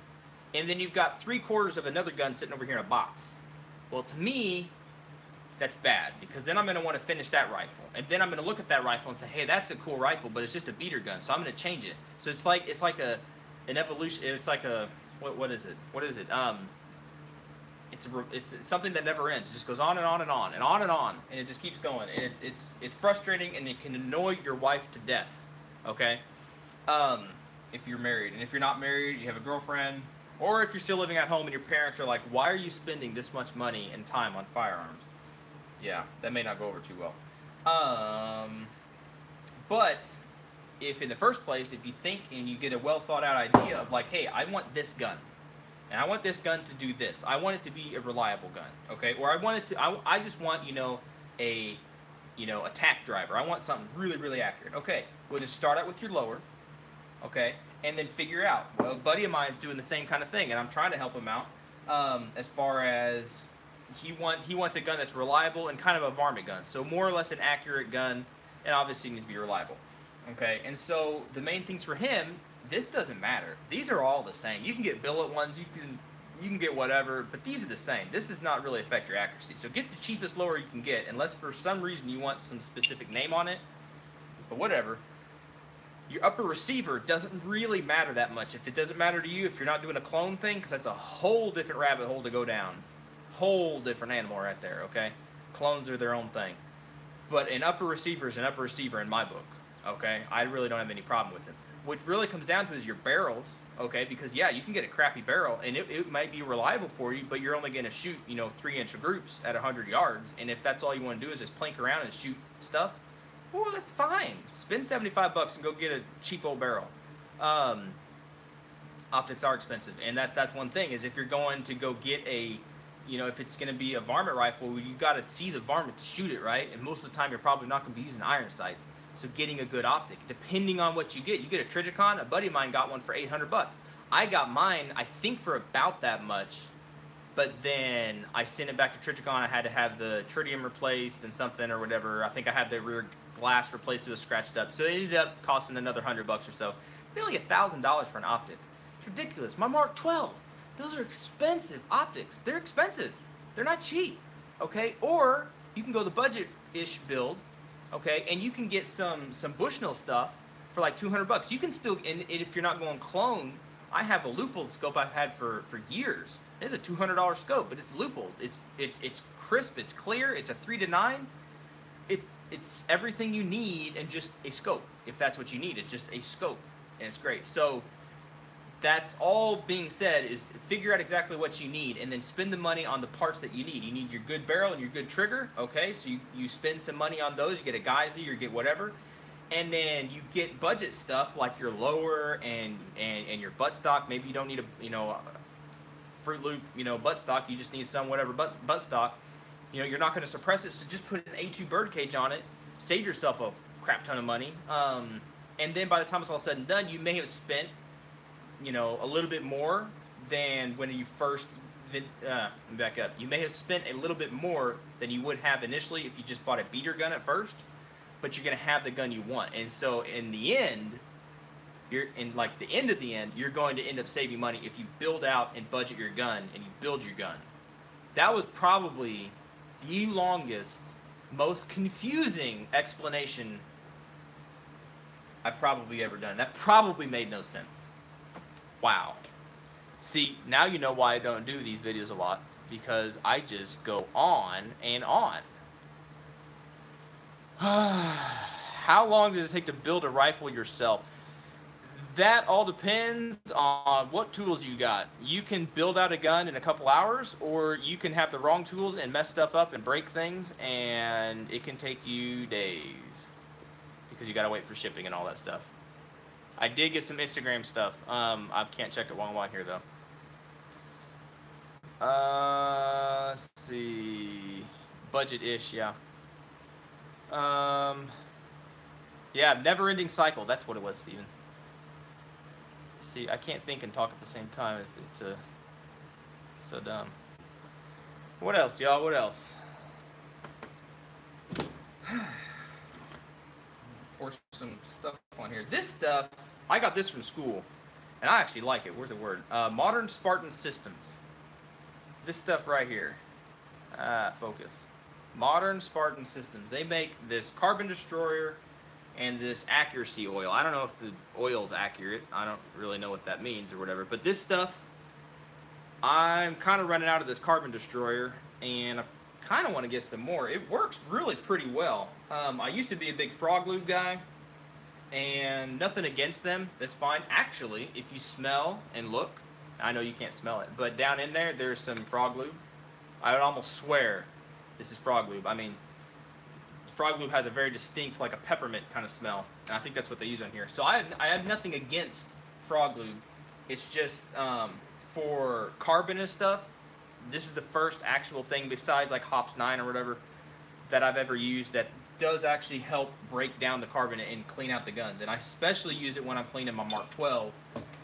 and then you've got 3/4 of another gun sitting over here in a box. Well, to me, that's bad, because then I'm going to want to finish that rifle, and then I'm going to look at that rifle and say, hey, that's a cool rifle, but it's just a beater gun, so I'm going to change it. So it's like an evolution. It's like a what is it? What is it? It's something that never ends. It just goes on and on and on and on and on, and it just keeps going. And it's frustrating, and it can annoy your wife to death. Okay, if you're married, and if you're not married, you have a girlfriend, or if you're still living at home and your parents are like, "Why are you spending this much money and time on firearms?" Yeah, that may not go over too well. But if in the first place, if you think and you get a well thought out idea of like, hey, I want this gun, and I want this gun to do this. I want it to be a reliable gun, okay? Or I want it to, I just want, a tack driver. I want something really, really accurate. Okay, well, just start out with your lower, okay? And then figure out. Well, a buddy of mine's doing the same kind of thing, and I'm trying to help him out as far as he wants a gun that's reliable and kind of a varmint gun. So more or less an accurate gun, and obviously needs to be reliable. Okay, and so the main things for him, this doesn't matter. These are all the same. You can get billet ones, you can get whatever, but these are the same. This does not really affect your accuracy. So get the cheapest lower you can get, unless for some reason you want some specific name on it, but whatever. Your upper receiver doesn't really matter that much. If it doesn't matter to you, if you're not doing a clone thing, because that's a whole different rabbit hole to go down. Whole different animal right there, okay? Clones are their own thing. But an upper receiver is an upper receiver in my book, okay? I really don't have any problem with it. What really comes down to is your barrels, okay? Because, yeah, you can get a crappy barrel, and it might be reliable for you, but you're only going to shoot, 3-inch groups at 100 yards. And if that's all you want to do is just plink around and shoot stuff, well, that's fine. Spend $75 and go get a cheap old barrel. Optics are expensive, and that's one thing, is if you're going to go get a, if it's going to be a varmint rifle, you got to see the varmint to shoot it, right? And most of the time, you're probably not going to be using iron sights. So getting a good optic, depending on what you get a Trijicon. A buddy of mine got one for $800. I got mine, I think, for about that much, but then I sent it back to Trijicon. I had to have the tritium replaced and something or whatever. I think I had the rear glass replaced. It was scratched up, so it ended up costing another $100 or so. Nearly $1,000 for an optic. It's ridiculous. My Mark 12. Those are expensive optics. They're expensive. They're not cheap, okay? Or you can go the budget-ish build, okay, and you can get some Bushnell stuff for like $200. You can still, and if you're not going clone, I have a Leupold scope I've had for years. It's a $200 scope, but it's Leupold. It's crisp. It's clear. It's a 3-9. It's everything you need and just a scope. If that's what you need, it's just a scope, and it's great. So that's all being said, is figure out exactly what you need and then spend the money on the parts that you need. You need your good barrel and your good trigger, okay? So you spend some money on those. You get a Geissele or get whatever. And then you get budget stuff like your lower and your buttstock. Maybe you don't need a Fruit Loop buttstock. You just need some whatever buttstock. You're not going to suppress it, so just put an A2 birdcage on it. Save yourself a crap ton of money. And then by the time it's all said and done, you may have spent a little bit more than when you first, back up. You may have spent a little bit more than you would have initially if you just bought a beater gun at first, but you're going to have the gun you want. And so in the end, you're going to end up saving money if you build out and budget your gun and you build your gun. That was probably the longest, most confusing explanation I've probably ever done. That probably made no sense. Wow. See, now you know why I don't do these videos a lot, because I just go on and on. How long does it take to build a rifle yourself? That all depends on what tools you got. You can build out a gun in a couple hours, or you can have the wrong tools and mess stuff up and break things, and it can take you days because you got to wait for shipping and all that stuff. I did get some Instagram stuff. I can't check it while I'm on here, though. Let's see. Budget-ish, yeah. Yeah, never-ending cycle. That's what it was, Steven. See, I can't think and talk at the same time. It's so dumb. What else, y'all? What else? Or some stuff on here. This stuff, I got this from school, and I actually like it. Where's the word? Modern Spartan Systems. This stuff right here. Focus. Modern Spartan Systems. They make this carbon destroyer and this accuracy oil. I don't know if the oil's accurate. I don't really know what that means or whatever. But this stuff I'm kind of running out of this carbon destroyer, and I kind of want to get some more. It works really pretty well. I used to be a big frog lube guy, and nothing against them. That's fine. Actually, if you smell and look, I know you can't smell it, but down in there, there's some frog lube. I would almost swear this is frog lube. I mean, frog lube has a very distinct, like a peppermint kind of smell, and I think that's what they use on here. So I have nothing against frog lube. It's just for carbon and stuff, this is the first actual thing besides like Hops 9 or whatever that I've ever used that does actually help break down the carbon and clean out the guns. And I especially use it when I'm cleaning my Mark 12,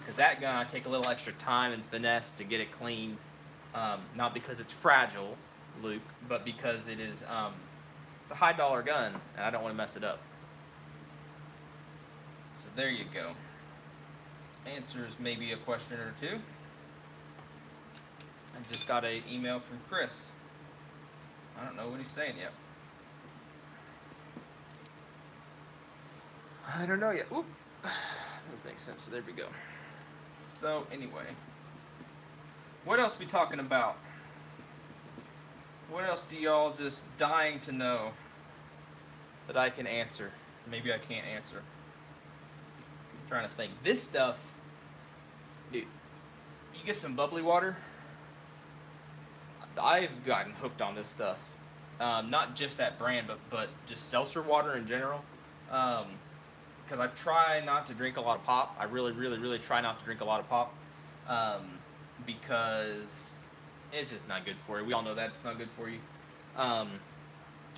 because that gun I take a little extra time and finesse to get it clean. Not because it's fragile, Luke, but because it is it's a high dollar gun and I don't want to mess it up. So there you go. Answers maybe a question or two. I just got an email from Chris. I don't know what he's saying yet. I don't know yet. Oop. That makes sense. So there we go. So anyway, what else we talking about? What else do y'all just dying to know that I can answer? Maybe I can't answer. I'm trying to think. This stuff, dude, you get some bubbly water. I've gotten hooked on this stuff. Not just that brand, but just seltzer water in general. Because I try not to drink a lot of pop. I really try not to drink a lot of pop. Because it's just not good for you. We all know that it's not good for you.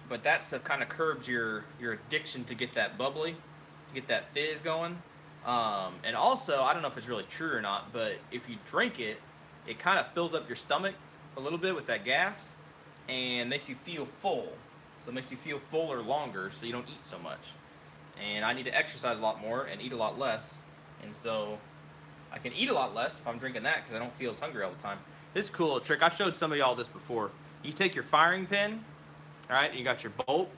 But that stuff kind of curbs your addiction to get that bubbly, to get that fizz going. And also, I don't know if it's really true or not, but if you drink it, it kind of fills up your stomach a little bit with that gas and makes you feel full. So it makes you feel fuller longer so you don't eat so much. And I need to exercise a lot more and eat a lot less. And so I can eat a lot less if I'm drinking that because I don't feel as hungry all the time. This is a cool little trick. I've showed some of y'all this before. You take your firing pin, all right, and you got your bolt,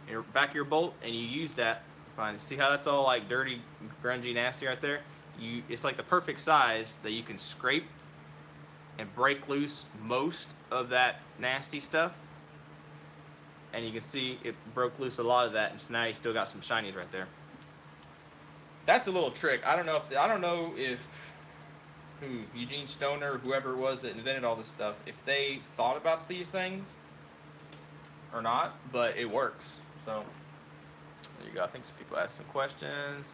your back of your bolt, and you use that. Fine. See how that's all like dirty, grungy, nasty right there? It's like the perfect size that you can scrape and break loose most of that nasty stuff. And you can see it broke loose a lot of that, and so now you still got some shinies right there. That's a little trick. I don't know if Eugene Stoner or whoever it was that invented all this stuff, if they thought about these things or not, but it works. So there you go. I think some people asked some questions.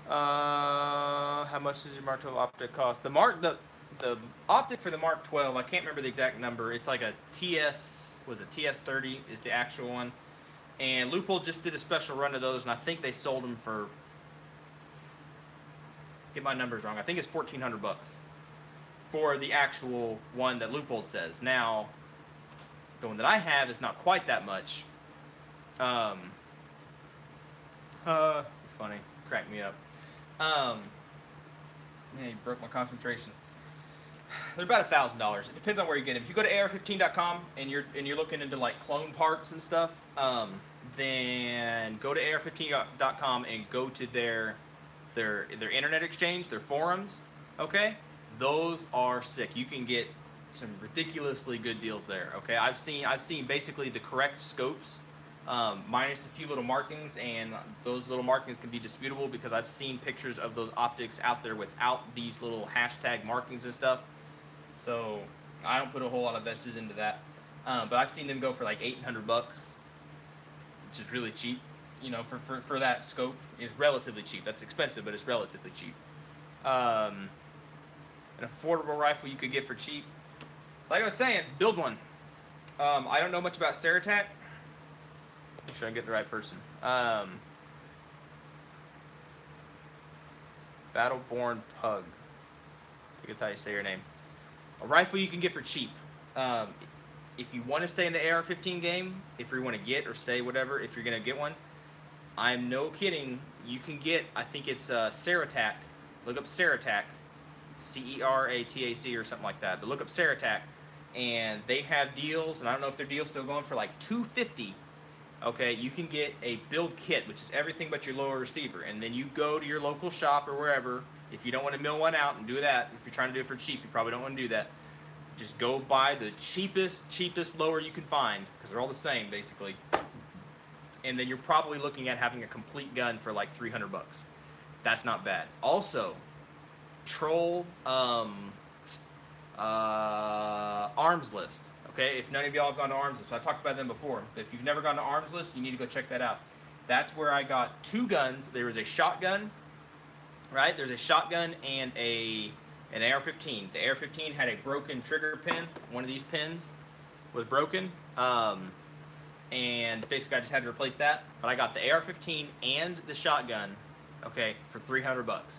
How much does your Mark 12 optic cost? The optic for the Mark 12, I can't remember the exact number. It's like a TS30 is the actual one. And Leupold just did a special run of those, and I think they sold them for, get my numbers wrong, I think it's $1,400 for the actual one that Leupold says. Now, the one that I have is not quite that much. Funny, cracked me up. Yeah, you broke my concentration. They're about $1,000. It depends on where you get them. If you go to AR15.com and you're looking into like clone parts and stuff, then go to AR15.com and go to their internet exchange, their forums. Okay, those are sick. You can get some ridiculously good deals there. Okay, I've seen basically the correct scopes, minus a few little markings, and those little markings can be disputable because I've seen pictures of those optics out there without these little hashtag markings and stuff. So I don't put a whole lot of vestige into that, but I've seen them go for like $800, which is really cheap. You know, for that scope, it's relatively cheap. That's expensive, but it's relatively cheap. An affordable rifle you could get for cheap. Like I was saying, build one. I don't know much about Ceratac. Make sure I get the right person. Battleborn Pug. I think that's how you say your name. A rifle you can get for cheap. If you want to stay in the AR-15 game, if you want to get or stay, whatever, if you're going to get one, I'm no kidding. You can get, I think it's Ceratac. Look up Ceratac. C-E-R-A-T-A-C or something like that. But look up Ceratac. And they have deals, and I don't know if their deal's still going for like $250. Okay, you can get a build kit, which is everything but your lower receiver. And then you go to your local shop or wherever. If you don't want to mill one out and do that, if you're trying to do it for cheap, you probably don't want to do that. Just go buy the cheapest lower you can find, because they're all the same basically. And then you're probably looking at having a complete gun for like 300 bucks. That's not bad. Also, troll Arms List. Okay, if none of y'all have gone to Arms List, so I talked about them before. If you've never gone to Arms List, you need to go check that out. That's where I got 2 guns. There was a shotgun, right? There's a shotgun and an AR-15. The AR-15 had a broken trigger pin. One of these pins was broken, and basically I just had to replace that. But I got the AR-15 and the shotgun, okay, for 300 bucks,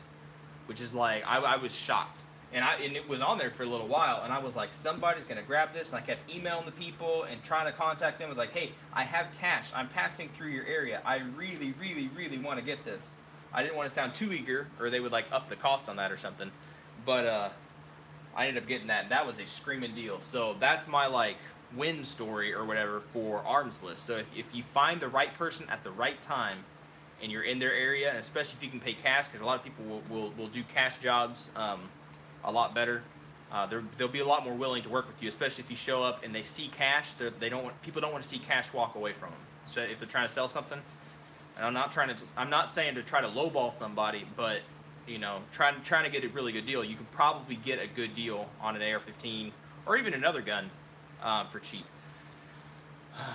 which is like, I was shocked. And it was on there for a little while, and I was like, somebody's gonna grab this, and I kept emailing the people and trying to contact them. I was like, hey, I have cash. I'm passing through your area. I really, really, really want to get this. I didn't want to sound too eager, or they would like up the cost on that or something. But I ended up getting that, and that was a screaming deal. So that's my like win story or whatever for Arms List. So if you find the right person at the right time, and you're in their area, and especially if you can pay cash, because a lot of people will do cash jobs a lot better. They'll be a lot more willing to work with you, especially if you show up and they see cash. People don't want to see cash walk away from them. So if they're trying to sell something, and I'm not saying to try to lowball somebody, but you know, trying to get a really good deal. You can probably get a good deal on an AR-15 or even another gun for cheap.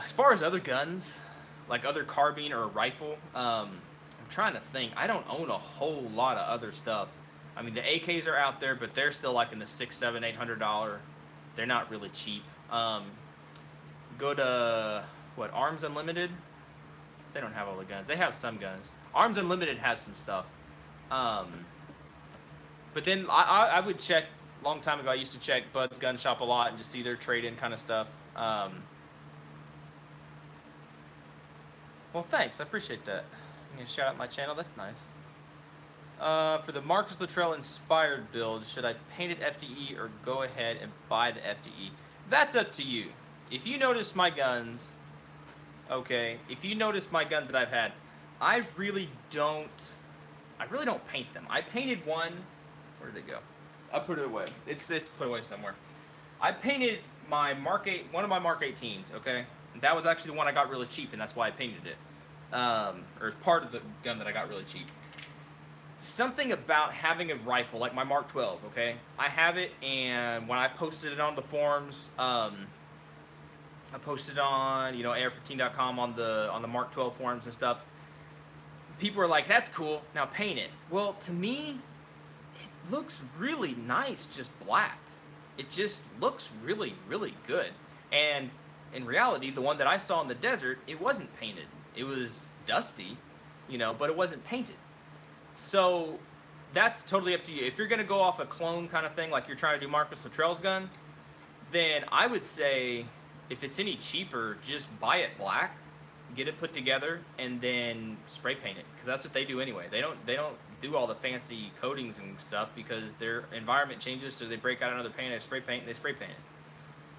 As far as other guns, like other carbine or a rifle, I'm trying to think. I don't own a whole lot of other stuff. I mean, the AKs are out there, but they're still like in the $600, $700, $800. They're not really cheap. Go to what, Arms Unlimited? They don't have all the guns. They have some guns. Arms Unlimited has some stuff. But then I would check. A long time ago, I used to check Bud's Gun Shop a lot and just see their trade-in kind of stuff. Well, thanks. I appreciate that. I'm gonna shout out my channel. That's nice. For the Marcus Luttrell inspired build, should I paint it FDE or go ahead and buy the FDE? That's up to you. If you notice my guns, okay, if you notice my guns that I've had, I really don't paint them. I painted one, where did it go? I put it away. It's put away somewhere. I painted my Mark 8, one of my Mark 18s, okay? That was actually the one I got really cheap, and that's why I painted it. Or it's part of the gun that I got really cheap. Something about having a rifle like my Mark 12, okay? I have it, and when I posted it on the forums, I posted on, you know, AR15.com on the Mark 12 forums and stuff. People are like, "That's cool. Now paint it." Well, to me, it looks really nice, just black. It just looks really, really good. And in reality, the one that I saw in the desert, it wasn't painted. It was dusty, you know, but it wasn't painted. So that's totally up to you. If you're going to go off a clone kind of thing, like you're trying to do Marcus Luttrell's gun, then I would say if it's any cheaper, just buy it black, get it put together, and then spray paint it, because that's what they do anyway. They don't do all the fancy coatings and stuff because their environment changes, so they break out another paint, they spray paint, and they spray paint it.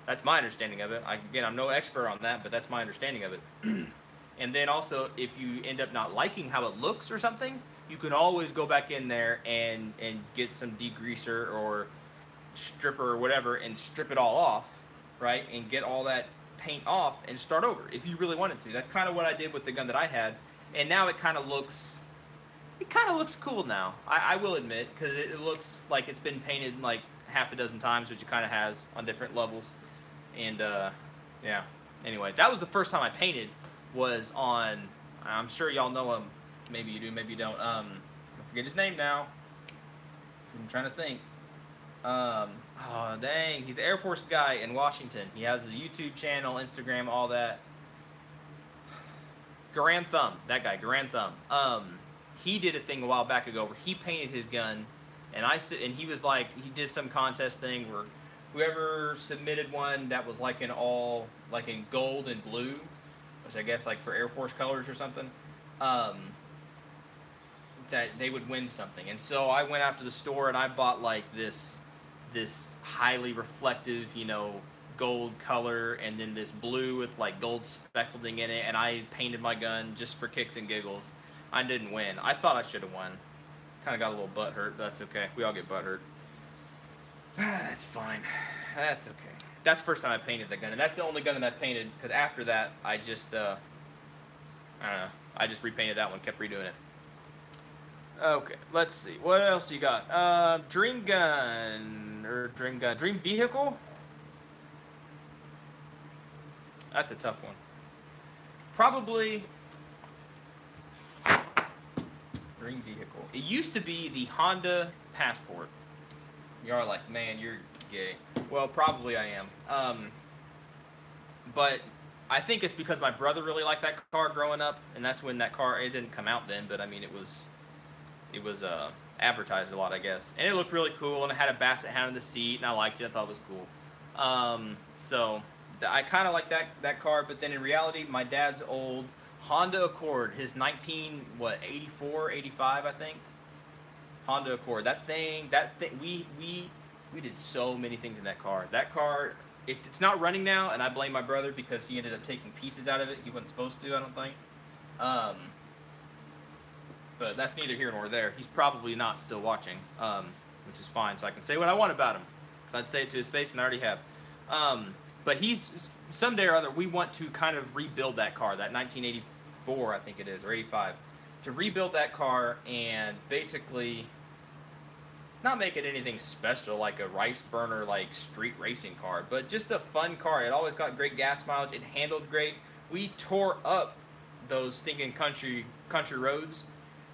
That's my understanding of it. Again, I'm no expert on that, but that's my understanding of it. And then also, if you end up not liking how it looks or something, you can always go back in there and get some degreaser or stripper or whatever and strip it all off, right? And get all that paint off and start over if you really wanted to. That's kind of what I did with the gun that I had. And now it kind of looks cool now. I will admit, because it looks like it's been painted like half a dozen times, which it kind of has on different levels. And yeah, anyway, that was the first time I painted, was on, I'm sure y'all know him, maybe you do, maybe you don't, I forget his name now, I'm trying to think, oh dang, he's the Air Force guy in Washington. He has a YouTube channel, Instagram, all that. Garand Thumb, that guy, Garand Thumb. He did a thing a while back ago where he painted his gun, and he was like, he did some contest thing where whoever submitted one that was like in gold and blue, which I guess like for Air Force colors or something, that they would win something. And so I went out to the store and I bought like this highly reflective, you know, gold color, and then this blue with like gold speckling in it, and I painted my gun just for kicks and giggles. I didn't win. I thought I should have won. Kind of got a little butt hurt, but that's okay. We all get butt hurt. That's fine. That's okay. That's the first time I painted the gun, and that's the only gun that I've painted, because after that, I just, I don't know. I just repainted that one, kept redoing it. Okay, let's see. What else you got? Dream gun, dream vehicle? That's a tough one. Probably dream vehicle. It used to be the Honda Passport. You are like, man, you're gay. Well, probably I am. But I think it's because my brother really liked that car growing up, and that's when that car, it didn't come out then, but I mean, it was advertised a lot, I guess. And it looked really cool, and it had a basset hound in the seat, and I liked it. I thought it was cool. So I kind of like that car, but then in reality, my dad's old Honda Accord, his 84, 85, I think. Honda Accord. That thing, we did so many things in that car. That car, it's not running now, and I blame my brother because he ended up taking pieces out of it. He wasn't supposed to, I don't think. But that's neither here nor there. He's probably not still watching, which is fine, so I can say what I want about him. Because I'd say it to his face, and I already have. But someday or other, we want to kind of rebuild that car, that 1984, I think it is, or 85. To rebuild that car and basically not make it anything special like a rice burner, like street racing car, but just a fun car. It always got great gas mileage. It handled great. We tore up those stinking country roads,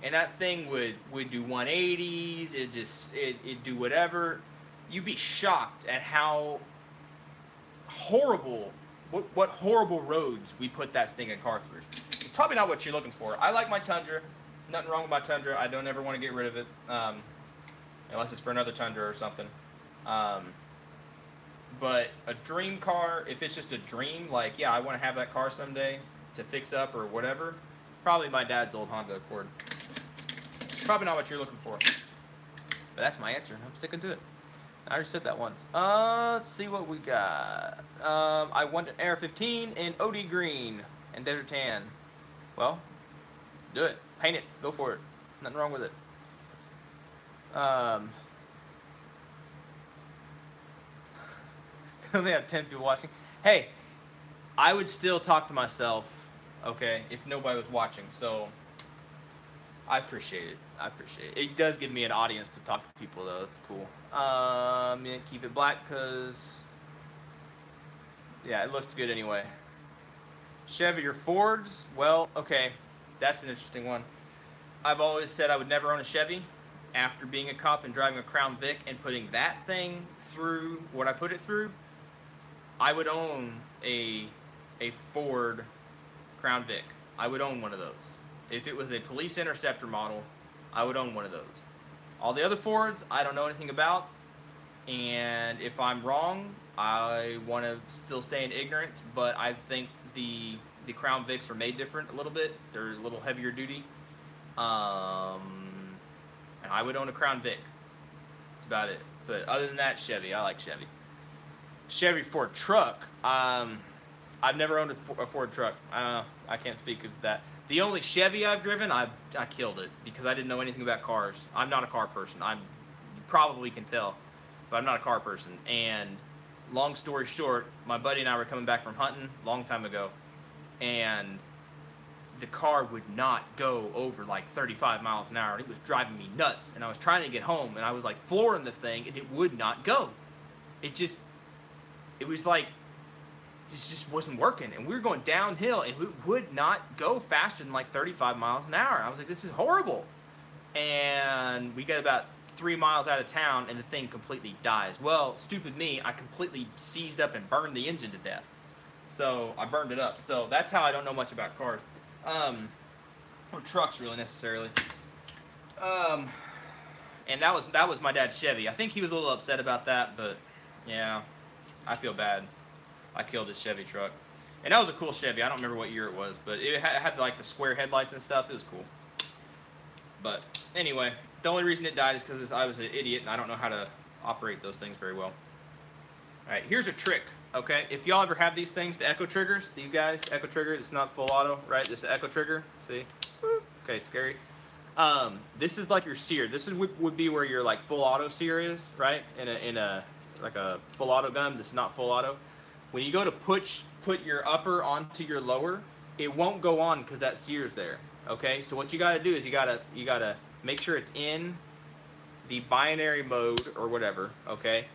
and that thing would do 180s. It'd do whatever. You'd be shocked at how horrible, what horrible roads we put that stinking car through. It's probably not what you're looking for. I like my Tundra. Nothing wrong with my Tundra. I don't ever want to get rid of it, unless it's for another Tundra or something. But a dream car, if it's just a dream, like, yeah, I want to have that car someday to fix up or whatever, probably my dad's old Honda Accord. Probably not what you're looking for. But that's my answer, and I'm sticking to it. I already said that once. Let's see what we got. I want an AR-15 in OD green and desert tan. Well, do it. Paint it. Go for it. Nothing wrong with it. We only have 10 people watching. Hey, I would still talk to myself, okay, if nobody was watching. So I appreciate it. I appreciate it. It does give me an audience to talk to people, though. It's cool. Yeah, keep it black because, yeah, it looks good anyway. Chevy or Fords? Well, okay, that's an interesting one. I've always said I would never own a Chevy. After being a cop and driving a Crown Vic and putting that thing through what I put it through, I would own a Ford Crown Vic. I would own one of those. If it was a Police Interceptor model, I would own one of those. All the other Fords, I don't know anything about, and if I'm wrong, I want to still stay in ignorance, but I think the Crown Vics are made different a little bit. They're a little heavier duty. And I would own a Crown Vic. That's about it. But other than that, Chevy. I like Chevy. Chevy Ford truck. I've never owned a Ford truck. I can't speak of that. The only Chevy I've driven, I killed it because I didn't know anything about cars. I'm not a car person. You probably can tell, but I'm not a car person. And long story short, my buddy and I were coming back from hunting a long time ago, and the car would not go over like 35 miles an hour. And it was driving me nuts. And I was trying to get home, and I was like flooring the thing, and it would not go. It was like, it just wasn't working. And we were going downhill, and it would not go faster than like 35 miles an hour. I was like, this is horrible. And we got about 3 miles out of town, and the thing completely dies. Well, stupid me, I completely seized up and burned the engine to death. So I burned it up. So that's how I don't know much about cars. Or trucks, really, necessarily. And that was my dad's Chevy. I think he was a little upset about that, but yeah, I feel bad. I killed his Chevy truck. And that was a cool Chevy. I don't remember what year it was, but it had like the square headlights and stuff. It was cool. But anyway, the only reason it died is because I was an idiot and I don't know how to operate those things very well. Alright, here's a trick, okay? If y'all ever have these things, the Echo Triggers, these guys, Echo Trigger, it's not full auto, right? This is the Echo Trigger, see? Okay, scary. This is like your sear. This is would be where your like full auto sear is, right? In a like a full auto gun. This is not full auto. When you go to put your upper onto your lower, it won't go on because that sear's there. Okay, so what you got to do is you gotta make sure it's in the binary mode or whatever. Okay,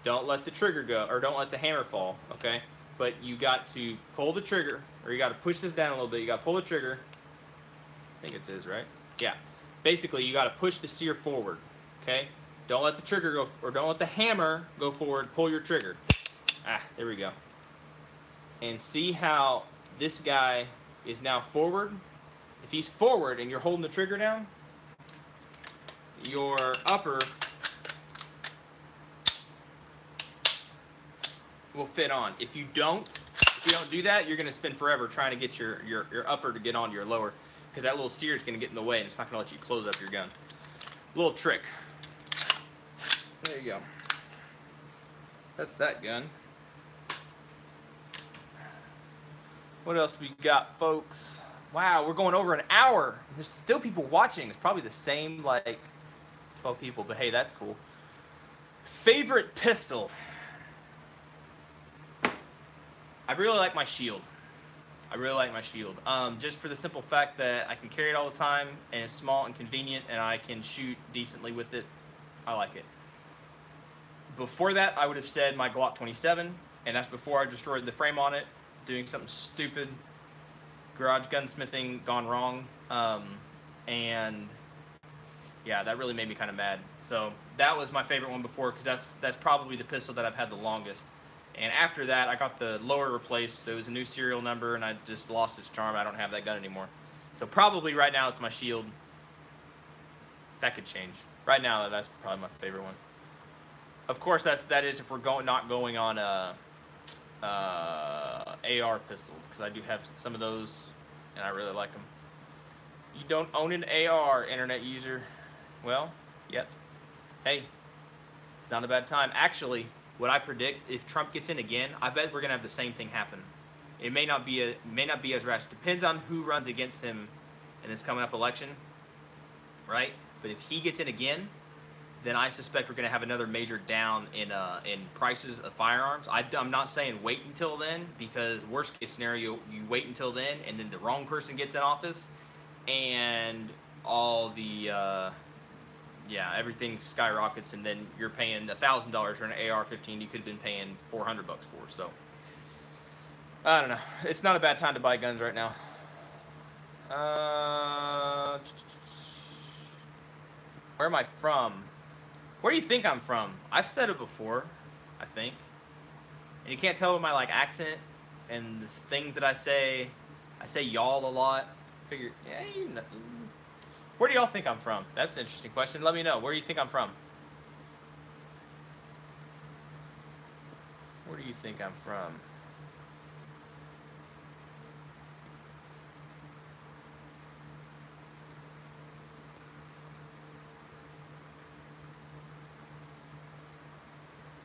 don't let the trigger go, or don't let the hammer fall. Okay, but you got to pull the trigger, or you got to push this down a little bit. You got to pull the trigger. I think it is, right? Yeah. Basically, you got to push the sear forward. Okay, don't let the trigger go, or don't let the hammer go forward. Pull your trigger. Ah, there we go. And see how this guy is now forward. If he's forward and you're holding the trigger down, your upper will fit on. If you don't do that, you're gonna spend forever trying to get your upper to get on your lower, because that little sear is gonna get in the way and it's not gonna let you close up your gun. Little trick. There you go. That's that gun. What else we got, folks? Wow, we're going over an hour. There's still people watching. It's probably the same, like, 12 people, but hey, that's cool. Favorite pistol? I really like my shield. I really like my shield. Just for the simple fact that I can carry it all the time, and it's small and convenient, and I can shoot decently with it. I like it. Before that, I would have said my Glock 27, and that's before I destroyed the frame on it, doing something stupid. Garage gunsmithing gone wrong, and yeah, that really made me kind of mad. So that was my favorite one before, because that's probably the pistol that I've had the longest. And after that, I got the lower replaced, so it was a new serial number, and I just lost its charm. I don't have that gun anymore. So probably right now it's my shield. That could change. Right now, that's probably my favorite one. Of course, that is if we're not going on AR pistols, because I do have some of those and I really like them. You don't own an AR, internet user. Well, yet. Hey, not a bad time. Actually, what I predict, if Trump gets in again, I bet we're gonna have the same thing happen. It may not be as rash. Depends on who runs against him in this coming up election, right? But if he gets in again, then I suspect we're going to have another major down in prices of firearms. I'm not saying wait until then, because worst case scenario, you wait until then, and then the wrong person gets in office, and all the everything skyrockets, and then you're paying $1,000 for an AR-15 you could have been paying $400 for. So I don't know. It's not a bad time to buy guns right now. Where am I from? Where do you think I'm from? I've said it before, I think. And you can't tell with my like accent and the things that I say. I say y'all a lot. Figure, yeah. Where do y'all think I'm from? That's an interesting question. Let me know. Where do you think I'm from? Where do you think I'm from?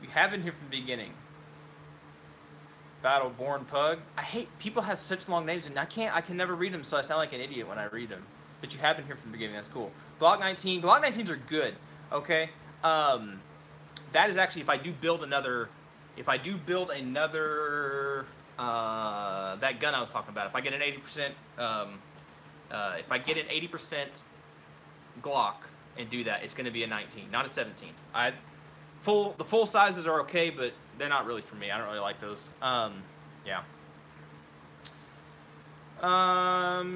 You have been here from the beginning. Battleborn Pug. I hate people have such long names, and I can never read them, so I sound like an idiot when I read them. But you have been here from the beginning. That's cool. Glock 19. Glock 19s are good. Okay. That is actually, if I do build another, that gun I was talking about. If I get an 80%, Glock and do that, it's going to be a 19, not a 17. The full sizes are okay, but they're not really for me. I don't really like those. Yeah.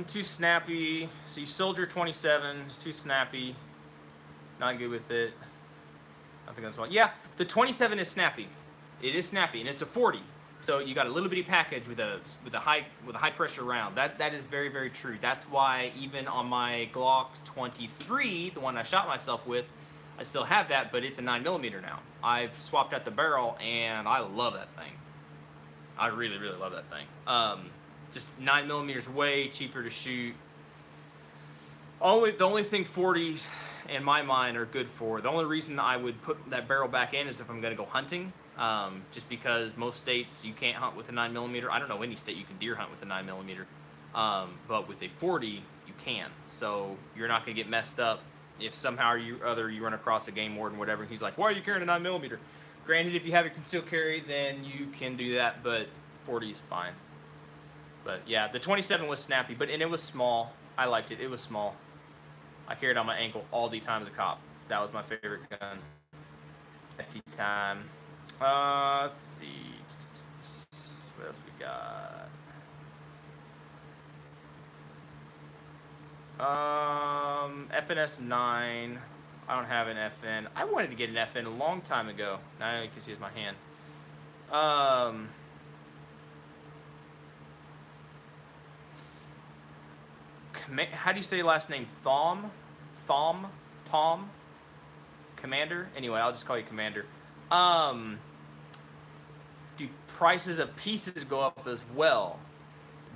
Too snappy. See, Soldier 27 is too snappy. Not good with it. I think that's one. Yeah, the 27 is snappy. It is snappy, and it's a 40. So you got a little bitty package with a high pressure round. That is very, very true. That's why even on my Glock 23, the one I shot myself with, I still have that, but it's a 9mm now. I've swapped out the barrel, and I love that thing. I really, really love that thing. Just 9mm is way cheaper to shoot. The only thing 40s in my mind are good for, the only reason I would put that barrel back in is if I'm going to go hunting. Just because most states you can't hunt with a 9mm. I don't know any state you can deer hunt with a 9mm. But with a 40, you can. So you're not going to get messed up if somehow you run across a game warden, whatever. He's like, why are you carrying a 9mm? Granted, if you have your concealed carry, then you can do that, but 40 is fine. But yeah, the 27 was snappy, and it was small. I liked it. It was small. I carried it on my ankle all the time as a cop. That was my favorite gun at the time. Let's see. What else we got? FNS 9. I don't have an FN. I wanted to get an FN a long time ago. Now you can see it's my hand. How do you say your last name? Tom? Commander? Anyway, I'll just call you Commander. Do prices of pieces go up as well?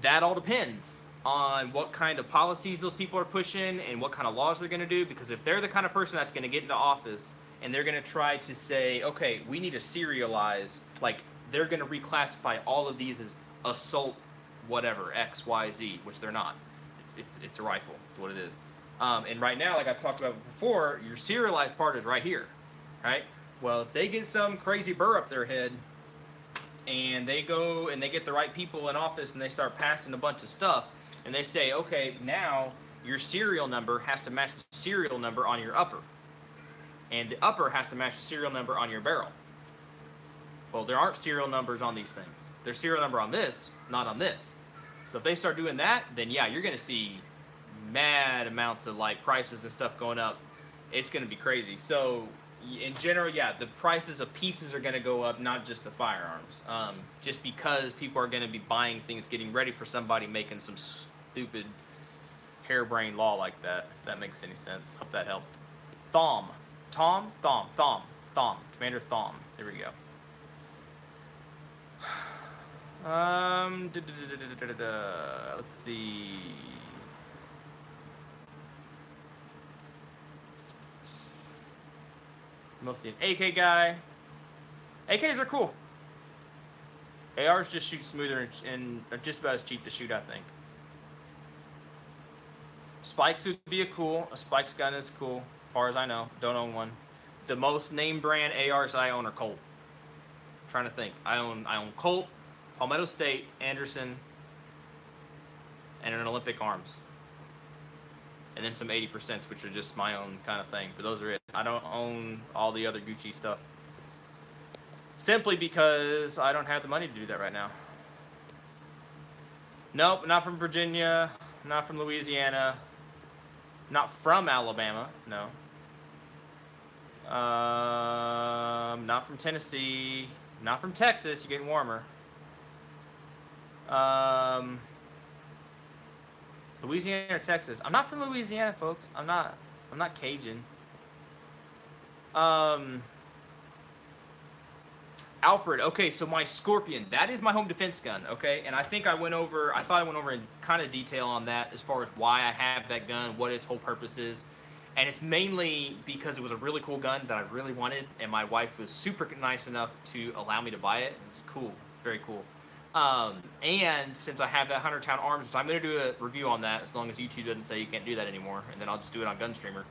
That all depends on what kind of policies those people are pushing and what kind of laws they're going to do. Because if they're the kind of person that's going to get into office and they're going to try to say, okay, we need to serialize, like they're going to reclassify all of these as assault whatever, X, Y, Z, which they're not. It's a rifle. It's what it is. And right now, like I've talked about before, your serialized part is right here, right? Well, if they get some crazy burr up their head and they go and they get the right people in office and they start passing a bunch of stuff and they say, okay, now your serial number has to match the serial number on your upper. And the upper has to match the serial number on your barrel. Well, there aren't serial numbers on these things. There's serial number on this, not on this. So if they start doing that, then yeah, you're going to see mad amounts of like prices and stuff going up. It's going to be crazy. So in general, yeah, the prices of pieces are going to go up, not just the firearms. Just because people are going to be buying things, getting ready for somebody making some stupid harebrained law like that, if that makes any sense. Hope that helped. Thom. Commander Thom. There we go. Let's see. Mostly an AK guy. AKs are cool. ARs just shoot smoother and are just about as cheap to shoot, I think. Spikes would be a Spikes gun is cool, as far as I know. Don't own one. The most name brand ARs I own are Colt. I'm trying to think. I own Colt, Palmetto State, Anderson, and an Olympic Arms. And then some 80%, which are just my own kind of thing. But those are it. I don't own all the other Gucci stuff. Simply because I don't have the money to do that right now. Nope, not from Virginia. Not from Louisiana. Not from Alabama. No. Not from Tennessee. Not from Texas. You're getting warmer. Louisiana or Texas. I'm not from Louisiana, folks. I'm not Cajun. Alfred. Okay, so my Scorpion. That is my home defense gun, okay? And I think I thought I went over in kind of detail on that as far as why I have that gun, what its whole purpose is. And it's mainly because it was a really cool gun that I really wanted, and my wife was super nice enough to allow me to buy it. It was cool. Very cool. And since I have that 100-Town Arms, which I'm going to do a review on that as long as YouTube doesn't say you can't do that anymore, and then I'll just do it on Gunstreamer.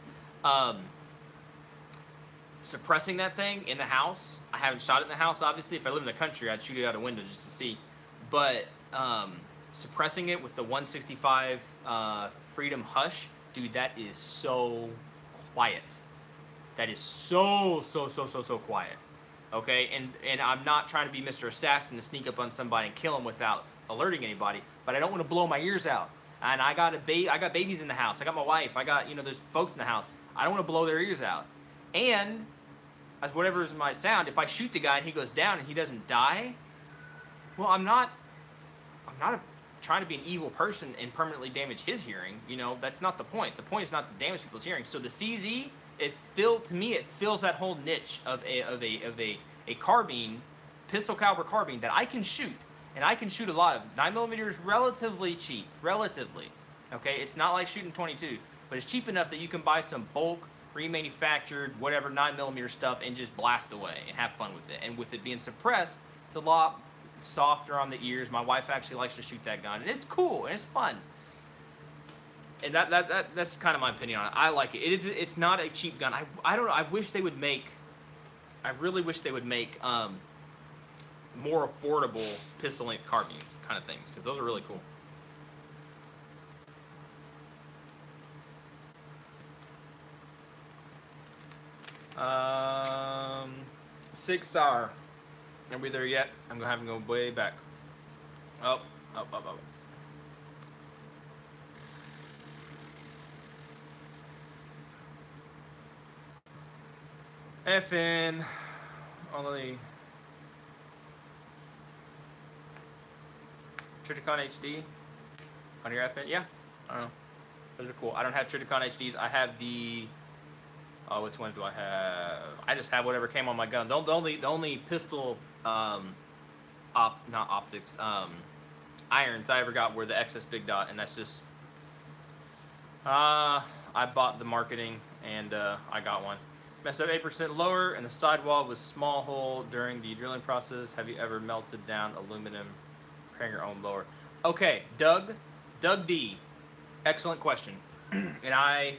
Suppressing that thing in the house, I haven't shot it in the house, obviously. If I live in the country, I'd shoot it out a window just to see. But suppressing it with the 165 Freedom Hush, dude, that is so quiet. That is so quiet. Okay, and I'm not trying to be Mr. Assassin to sneak up on somebody and kill them without alerting anybody, but I don't want to blow my ears out. And I got babies in the house. I got my wife. I got, there's folks in the house. I don't want to blow their ears out. And as whatever is my sound, if I shoot the guy and he goes down and he doesn't die, well, I'm not trying to be an evil person and permanently damage his hearing. That's not the point. The point is not to damage people's hearing. So the CZ, it fills that whole niche of a carbine, pistol caliber carbine that I can shoot, and I can shoot a lot of. 9mm is relatively cheap, relatively. Okay, it's not like shooting 22, but it's cheap enough that you can buy some bulk, remanufactured, whatever 9mm stuff and just blast away and have fun with it. And with it being suppressed, it's a lot softer on the ears. My wife actually likes to shoot that gun, and it's cool and it's fun. And that's kind of my opinion on it. I like it. It's not a cheap gun. I don't know. I wish they would make. I really wish they would make more affordable pistol length carbines kind of things, because those are really cool. Sig Sauer. Are we there yet? I'm gonna have to go way back. Oh. FN only Trijicon HD on your FN? Yeah, I don't know. Those are cool. I don't have Trijicon HDs. I have the which one do I have? I just have whatever came on my gun. The only pistol not optics irons I ever got were the XS Big Dot, and that's just I bought the marketing and I got one. Messed up 8% lower, and the sidewall was small hole during the drilling process. Have you ever melted down aluminum preparing your own lower? Okay, Doug D. Excellent question. And I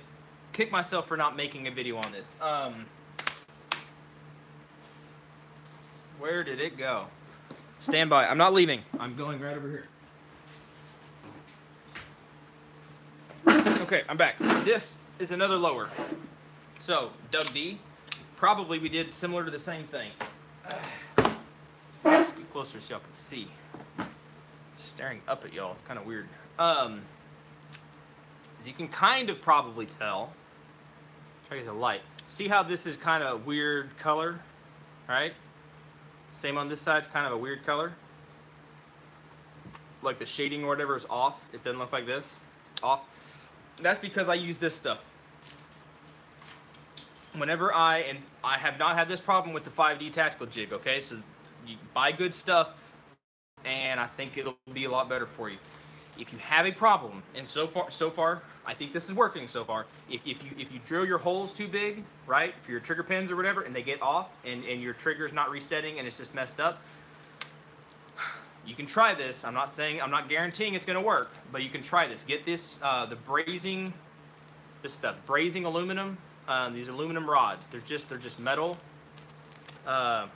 kick myself for not making a video on this. Where did it go? Stand by. I'm not leaving. I'm going right over here. Okay, I'm back. This is another lower. So, Doug D, probably we did similar to the same thing. Let's get closer so y'all can see. Staring up at y'all, it's kind of weird. As you can kind of probably tell, try to get the light. See how this is kind of a weird color, right? Same on this side, it's kind of a weird color. Like the shading or whatever is off. It doesn't look like this. It's off. That's because I use this stuff. Whenever and I have not had this problem with the 5D tactical jig, okay? So you buy good stuff, and I think it'll be a lot better for you. If you have a problem, and so far, I think this is working so far. If you drill your holes too big, right, for your trigger pins or whatever, and they get off, and your trigger's not resetting, and it's just messed up, you can try this. I'm not guaranteeing it's gonna work, but you can try this. Get this, the brazing, this stuff, brazing aluminum. These aluminum rods. They're just metal, metal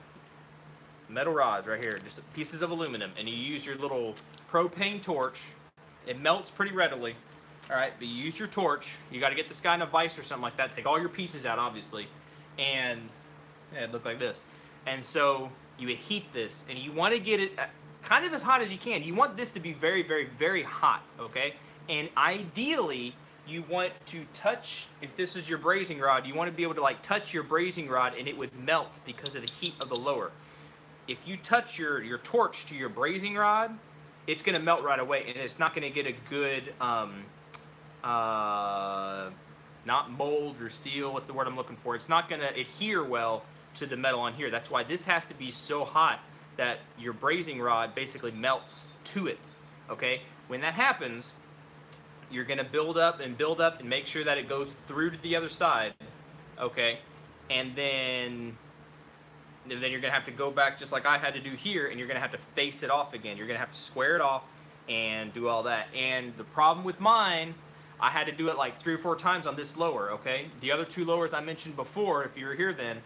rods right here. Just pieces of aluminum, and you use your little propane torch. It melts pretty readily. All right, but you use your torch. You got to get this guy in a vise or something like that. Take all your pieces out, obviously, and yeah, it looked like this. And so you heat this, and you want to get it kind of as hot as you can. You want this to be very, very, very hot, okay? And ideally, you want to touch, if this is your brazing rod, you want to be able to like touch your brazing rod and it would melt because of the heat of the lower. If you touch your torch to your brazing rod, it's going to melt right away, and it's not going to get a good, not mold or seal, what's the word I'm looking for? It's not going to adhere well to the metal on here. That's why this has to be so hot that your brazing rod basically melts to it, okay? When that happens, you're going to build up and make sure that it goes through to the other side, okay? And then you're going to have to go back just like I had to do here, and you're going to have to face it off again. You're going to have to square it off and do all that. And the problem with mine, I had to do it like 3 or 4 times on this lower, okay? The other 2 lowers I mentioned before, if you were here then,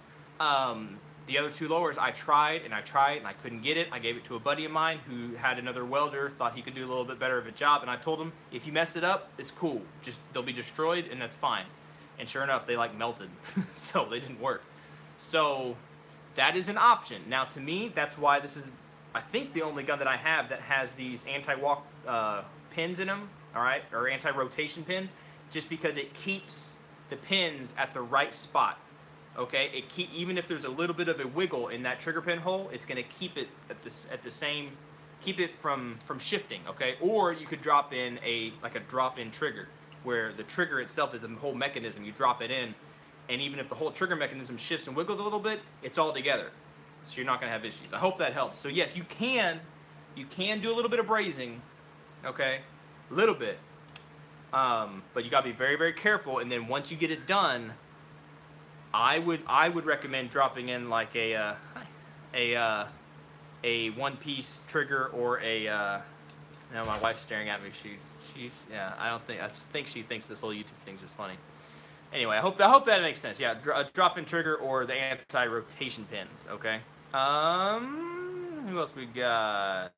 the other 2 lowers I tried and I couldn't get it. I gave it to a buddy of mine who had another welder, thought he could do a little bit better of a job, and I told him, if you mess it up, it's cool. Just, they'll be destroyed, and that's fine. And sure enough, they like melted, so they didn't work. So that is an option. Now to me, that's why this is, I think, the only gun that I have that has these anti-walk pins in them, all right, or anti-rotation pins, just because it keeps the pins at the right spot. Okay, even if there's a little bit of a wiggle in that trigger pin hole, it's going to keep it at the same, keep it from shifting. Okay, or you could drop in like a drop-in trigger, where the trigger itself is a whole mechanism. You drop it in, and even if the whole trigger mechanism shifts and wiggles a little bit, it's all together, so you're not going to have issues. I hope that helps. So yes, you can do a little bit of brazing, okay, a little bit, but you got to be very, very careful. And then once you get it done, I would recommend dropping in like a one-piece trigger or a Now my wife's staring at me. She's yeah. I think she thinks this whole YouTube thing's just funny. Anyway, I hope that makes sense. Yeah, drop-in trigger or the anti-rotation pins. Okay. Who else we got?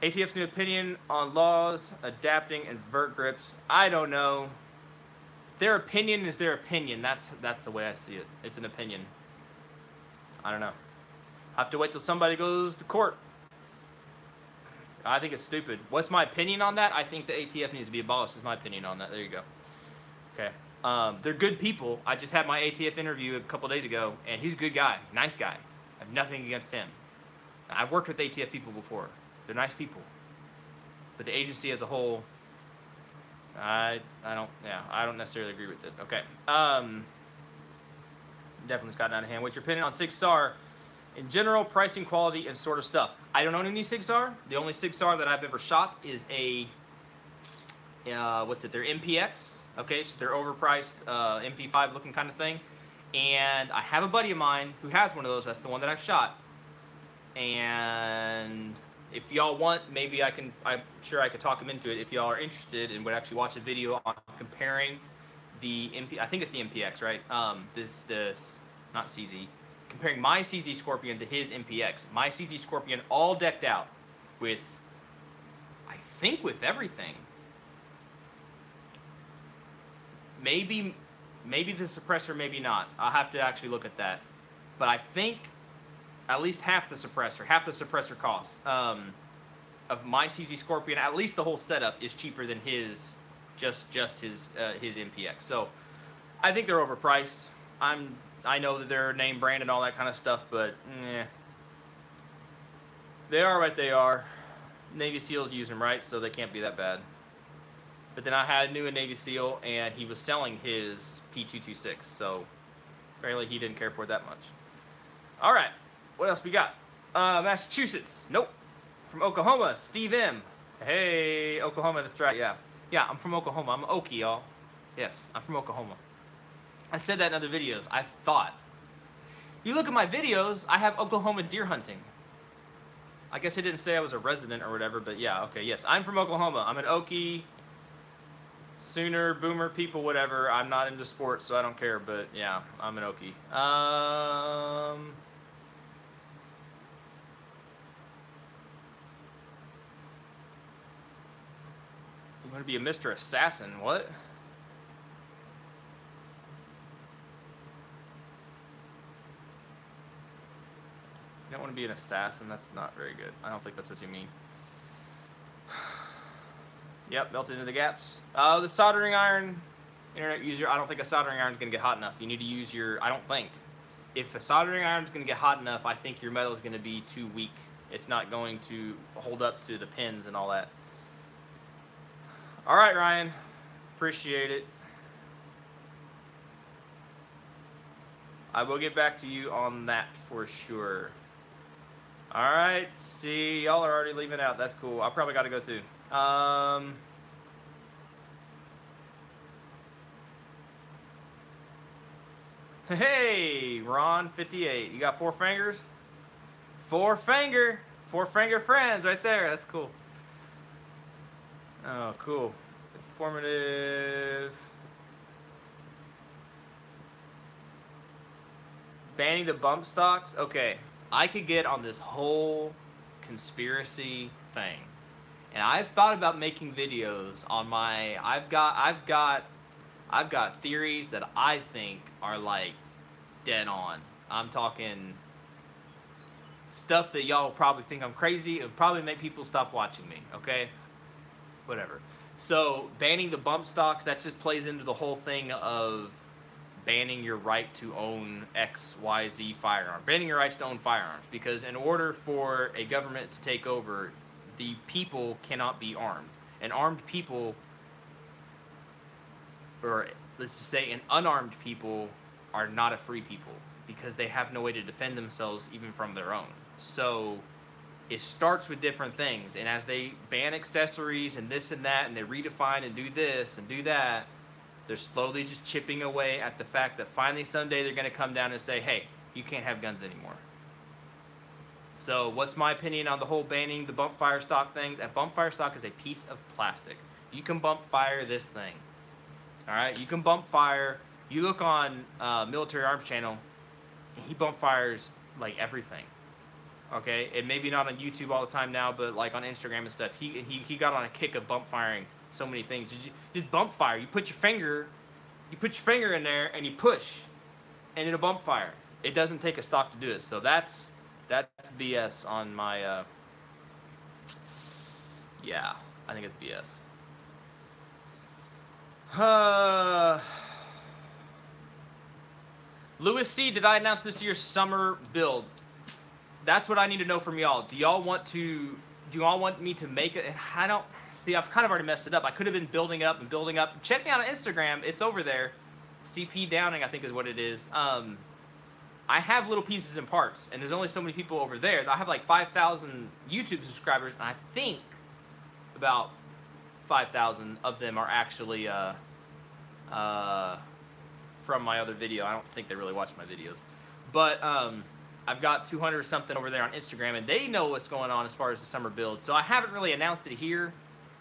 ATF's new opinion on laws adapting invert grips. I don't know. Their opinion is their opinion. That's the way I see it. It's an opinion. I don't know. I have to wait till somebody goes to court. I think it's stupid. What's my opinion on that? I think the ATF needs to be abolished. Is my opinion on that. There you go. Okay. They're good people. I just had my ATF interview a couple days ago, and he's a good guy, nice guy. I have nothing against him. I've worked with ATF people before. They're nice people. But the agency as a whole, I don't necessarily agree with it. Okay. Definitely has gotten out of hand. What's your opinion on Sig Sauer in general, pricing, quality, and sort of stuff? I don't own any Sig Sauer. The only Sig Sauer that I've ever shot is a, their MPX. Okay, so they're overpriced MP5 looking kind of thing. And I have a buddy of mine who has one of those. That's the one that I've shot. And if y'all want, maybe I'm sure I could talk him into it if y'all are interested and would actually watch a video on comparing the I think it's the MPX, right? This not CZ. Comparing my CZ Scorpion to his MPX. My CZ Scorpion all decked out with, I think with everything. Maybe the suppressor, maybe not. I'll have to actually look at that. But I think at least half the suppressor cost of my CZ Scorpion, at least the whole setup is cheaper than his, just his MPX. So I think they're overpriced. I know that they're name brand and all that kind of stuff, but they are what they are. Navy SEALs use them, right? So they can't be that bad. But then I knew a Navy SEAL, and he was selling his P226, so apparently he didn't care for it that much. All right, what else we got? Massachusetts, nope. From Oklahoma, Steve M. Hey, Oklahoma, that's right, yeah. Yeah, I'm from Oklahoma. I'm Okie, y'all. Yes, I'm from Oklahoma. I said that in other videos. I thought. You look at my videos, I have Oklahoma deer hunting. I guess I didn't say I was a resident or whatever, but yeah, okay, yes. I'm from Oklahoma. I'm an Okie. Sooner, Boomer, people, whatever. I'm not into sports, so I don't care, but yeah, I'm an Okie. You want to be a Mr. Assassin? What? You don't want to be an assassin? That's not very good. I don't think that's what you mean. Yep, melted into the gaps. The soldering iron, internet user, I don't think a soldering iron is going to get hot enough. You need to use your, I don't think. If a soldering iron is going to get hot enough, I think your metal is going to be too weak. It's not going to hold up to the pins and all that. All right, Ryan. Appreciate it. I will get back to you on that for sure. All right, see, y'all are already leaving out. That's cool. I probably got to go too. Hey, Ron 58. You got 4 fingers? 4 finger friends right there. That's cool. Oh, cool. It's formative. Banning the bump stocks? Okay. I could get on this whole conspiracy thing. And I've thought about making videos on my I've got theories that I think are like dead on. I'm talking stuff that y'all probably think I'm crazy and probably make people stop watching me, okay? Whatever. So, banning the bump stocks, that just plays into the whole thing of banning your right to own X, Y, Z firearm. Banning your rights to own firearms. Because in order for a government to take over, the people cannot be armed. And armed people, or let's just say an unarmed people, are not a free people. Because they have no way to defend themselves even from their own. So it starts with different things. And as they ban accessories and this and that, and they redefine and do this and do that, they're slowly just chipping away at the fact that finally someday they're going to come down and say, hey, you can't have guns anymore. So what's my opinion on the whole banning the bump fire stock things? A bump fire stock is a piece of plastic. You can bump fire this thing. All right, you can bump fire. You look on Military Arms Channel, he bump fires like everything. Okay, and maybe not on YouTube all the time now, but like on Instagram and stuff, he got on a kick of bump firing so many things. Just bump fire. You put your finger in there and you push, and it'll bump fire. It doesn't take a stock to do it. So that's BS on my. Yeah, I think it's BS. Lewis C, did I announce this year's summer build? That's what I need to know from y'all. Do y'all want me to make it? I don't see. I've kind of already messed it up. I could have been building up and building up. Check me out on Instagram. It's over there. CP Downing, I think, is what it is. I have little pieces and parts, and there's only so many people over there. I have like 5,000 YouTube subscribers, and I think about 5,000 of them are actually from my other video. I don't think they really watch my videos, but I've got 200 or something over there on Instagram, and they know what's going on as far as the summer build. So I haven't really announced it here,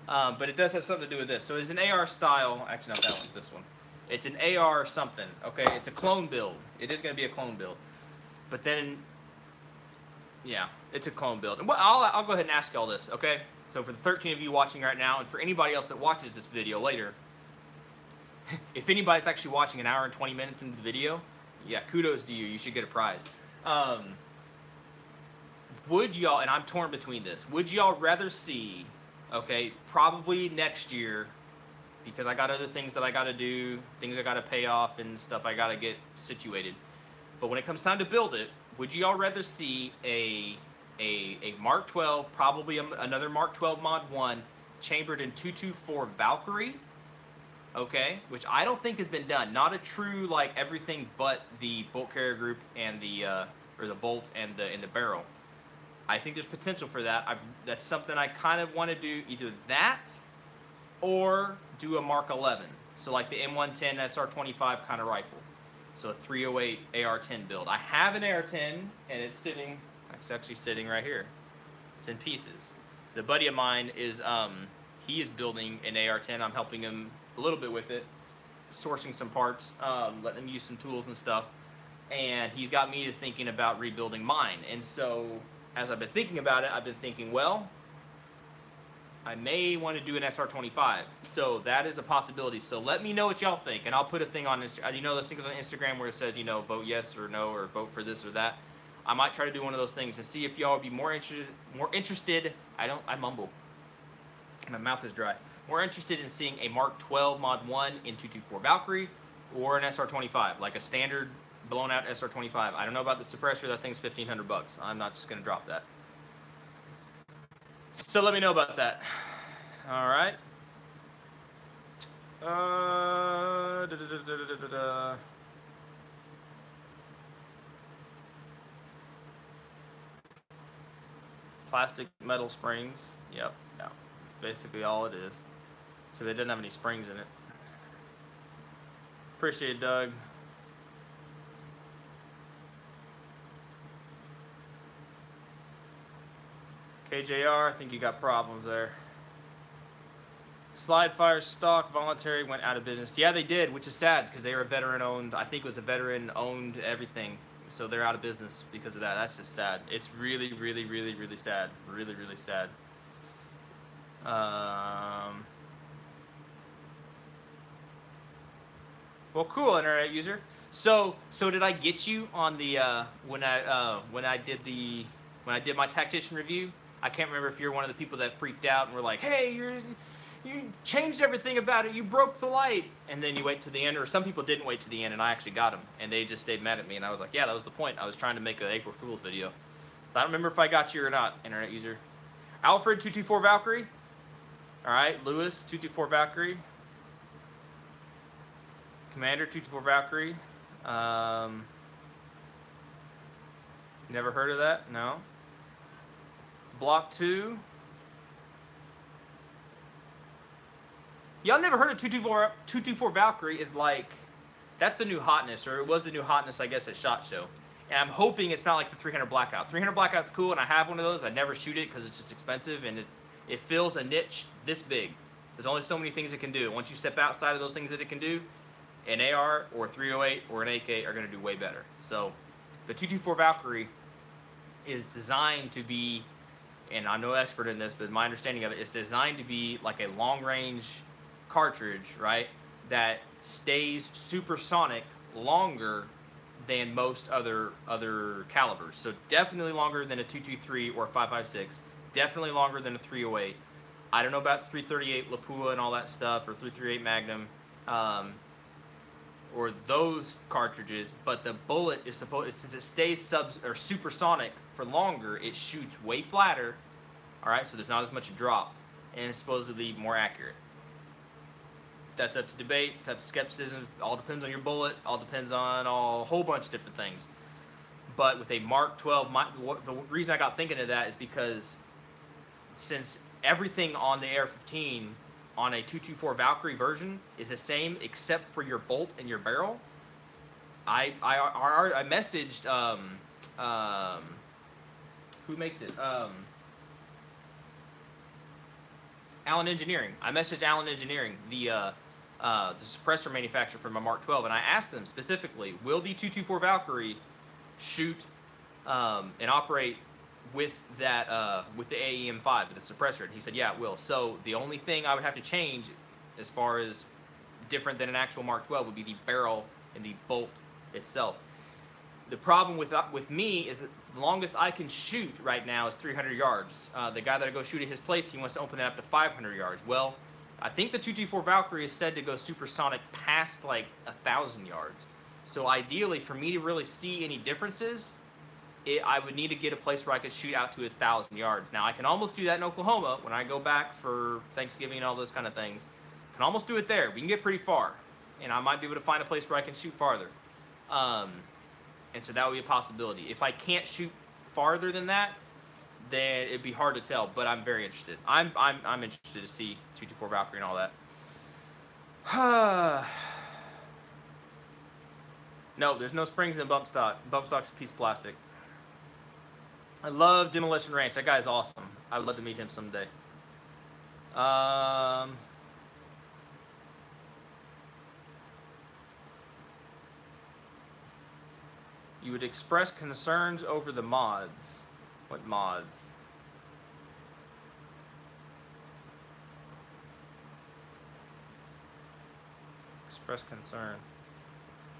but it does have something to do with this. So it's an AR style, actually not that one, this one. It's an AR something, okay? It's a clone build. It is going to be a clone build. But then, yeah, it's a clone build. And I'll go ahead and ask y'all this, okay? So for the 13 of you watching right now, and for anybody else that watches this video later, if anybody's actually watching an hour and 20 minutes into the video, yeah, kudos to you. You should get a prize. Would y'all, and I'm torn between this, would y'all rather see, okay, probably next year, because I got other things that I got to do, things I got to pay off and stuff I got to get situated. But when it comes time to build it, would y'all rather see a Mark 12, probably another Mark 12 Mod 1, chambered in 224 Valkyrie, okay, which I don't think has been done. Not a true, like, everything but the bolt carrier group and the, or the bolt and the barrel. I think there's potential for that. That's something I kind of want to do, either that or do a Mark 11. So like the M110 SR25 kind of rifle. So a 308 AR-10 build. I have an AR-10, and it's actually sitting right here. It's in pieces. The buddy of mine is, he is building an AR-10. I'm helping him a little bit with it, sourcing some parts, letting him use some tools and stuff. And he's got me to thinking about rebuilding mine. And so as I've been thinking about it, I've been thinking, well, I may want to do an SR25. So that is a possibility. So let me know what y'all think, and I'll put a thing on Instagram. You know those things on Instagram where it says, you know, vote yes or no, or vote for this or that. I might try to do one of those things and see if y'all would be more interested. I mumble. My mouth is dry. More interested in seeing a Mark 12 Mod 1 in 224 Valkyrie or an SR25, like a standard blown out SR25. I don't know about the suppressor. That thing's $1,500. I'm not just gonna drop that. So let me know about that. All right. Plastic metal springs. Yep. Yeah. That's basically all it is. So they didn't have any springs in it. Appreciate it, Doug. KJR, I think you got problems there. Slide Fire stock voluntary went out of business. Yeah, they did, which is sad because they were a veteran-owned. I think it was a veteran-owned everything, so they're out of business because of that. That's just sad. It's really, really, really, really sad. Really, really sad. Well, cool, internet user. So did I get you on the when I did my tactician review? I can't remember if you're one of the people that freaked out and were like, hey, you changed everything about it. You broke the light. And then you wait to the end, or some people didn't wait to the end, and I actually got them. And they just stayed mad at me. And I was like, yeah, that was the point. I was trying to make an April Fool's video. So I don't remember if I got you or not, internet user. Alfred, 224 Valkyrie. All right, Lewis, 224 Valkyrie. Commander, 224 Valkyrie. Never heard of that? No. Block 2. Y'all never heard of 224 Valkyrie? Is like, that's the new hotness, or it was the new hotness, I guess, at SHOT Show. And I'm hoping it's not like the 300 Blackout. 300 Blackout's cool, and I have one of those. I never shoot it because it's just expensive, and it fills a niche this big. There's only so many things it can do. Once you step outside of those things that it can do, an AR or 308 or an AK are going to do way better. So the 224 Valkyrie is designed to be, and I'm no expert in this, but my understanding of it is designed to be like a long-range cartridge, right, that stays supersonic longer than most other calibers. So definitely longer than a 223 or a 5.56. Definitely longer than a 308. I don't know about 338 Lapua and all that stuff, or 338 Magnum, or those cartridges. But the bullet is supposed, since it stays supersonic for longer, it shoots way flatter. All right, so there's not as much drop, and it's supposedly more accurate. That's up to debate. It's up to skepticism. All depends on your bullet. All depends on a whole bunch of different things. But with a Mark 12, the reason I got thinking of that is because since everything on the AR-15 on a 224 Valkyrie version is the same except for your bolt and your barrel, I messaged who makes it? Allen Engineering. I messaged Allen Engineering, the suppressor manufacturer for my Mark 12, and I asked them specifically, will the 224 Valkyrie shoot and operate with that with the AEM5, with the suppressor? And he said, yeah, it will. So the only thing I would have to change as far as different than an actual Mark 12 would be the barrel and the bolt itself. The problem with me is that the longest I can shoot right now is 300 yards. The guy that I go shoot at his place, he wants to open that up to 500 yards. Well, I think the 224 Valkyrie is said to go supersonic past like 1,000 yards. So ideally, for me to really see any differences, I would need to get a place where I could shoot out to 1,000 yards. Now, I can almost do that in Oklahoma when I go back for Thanksgiving and all those kind of things. I can almost do it there. We can get pretty far, and I might be able to find a place where I can shoot farther. And so that would be a possibility. If I can't shoot farther than that, then it'd be hard to tell. But I'm very interested. I'm interested to see 224 Valkyrie and all that. No, there's no springs in the bump stock. Bump stock's a piece of plastic. I love Demolition Ranch. That guy's awesome. I would love to meet him someday. You would express concerns over the mods. What mods? Express concern.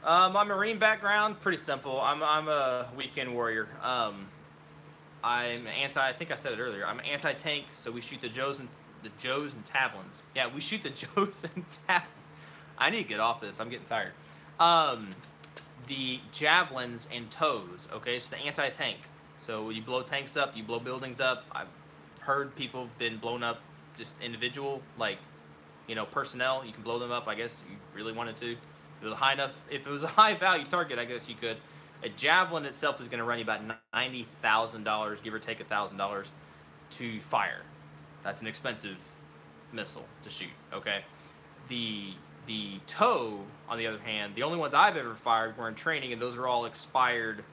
My Marine background, pretty simple. I'm a weekend warrior. I'm I think I said it earlier. I'm anti-tank, so we shoot the Joes and Tavlins. Yeah, we shoot the Joes and Tavlins. I need to get off this. I'm getting tired. The javelins and toes, okay? So the anti-tank. So you blow tanks up, you blow buildings up. I've heard people have been blown up, just individual, like, you know, personnel. You can blow them up, I guess, if you really wanted to. If it was high enough, if it was a high value target, I guess you could. A javelin itself is going to run you about $90,000, give or take $1,000 to fire. That's an expensive missile to shoot, okay? The toe, on the other hand, the only ones I've ever fired were in training, and those are all expired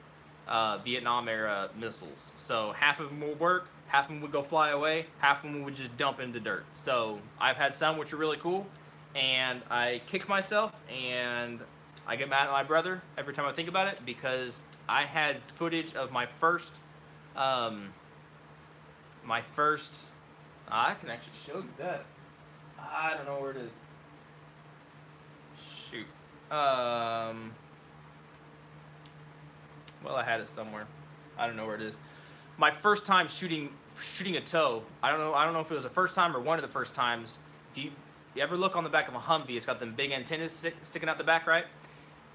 Vietnam-era missiles. So half of them will work, half of them would go fly away, half of them would just dump into dirt. So I've had some which are really cool, and I kick myself, and I get mad at my brother every time I think about it, because I had footage of my first, I can actually show you that. I don't know where it is. Shoot. Well, I had it somewhere. I don't know where it is. My first time shooting a toe. I don't know if it was the first time or one of the first times. If you ever look on the back of a Humvee, it's got them big antennas sticking out the back, right?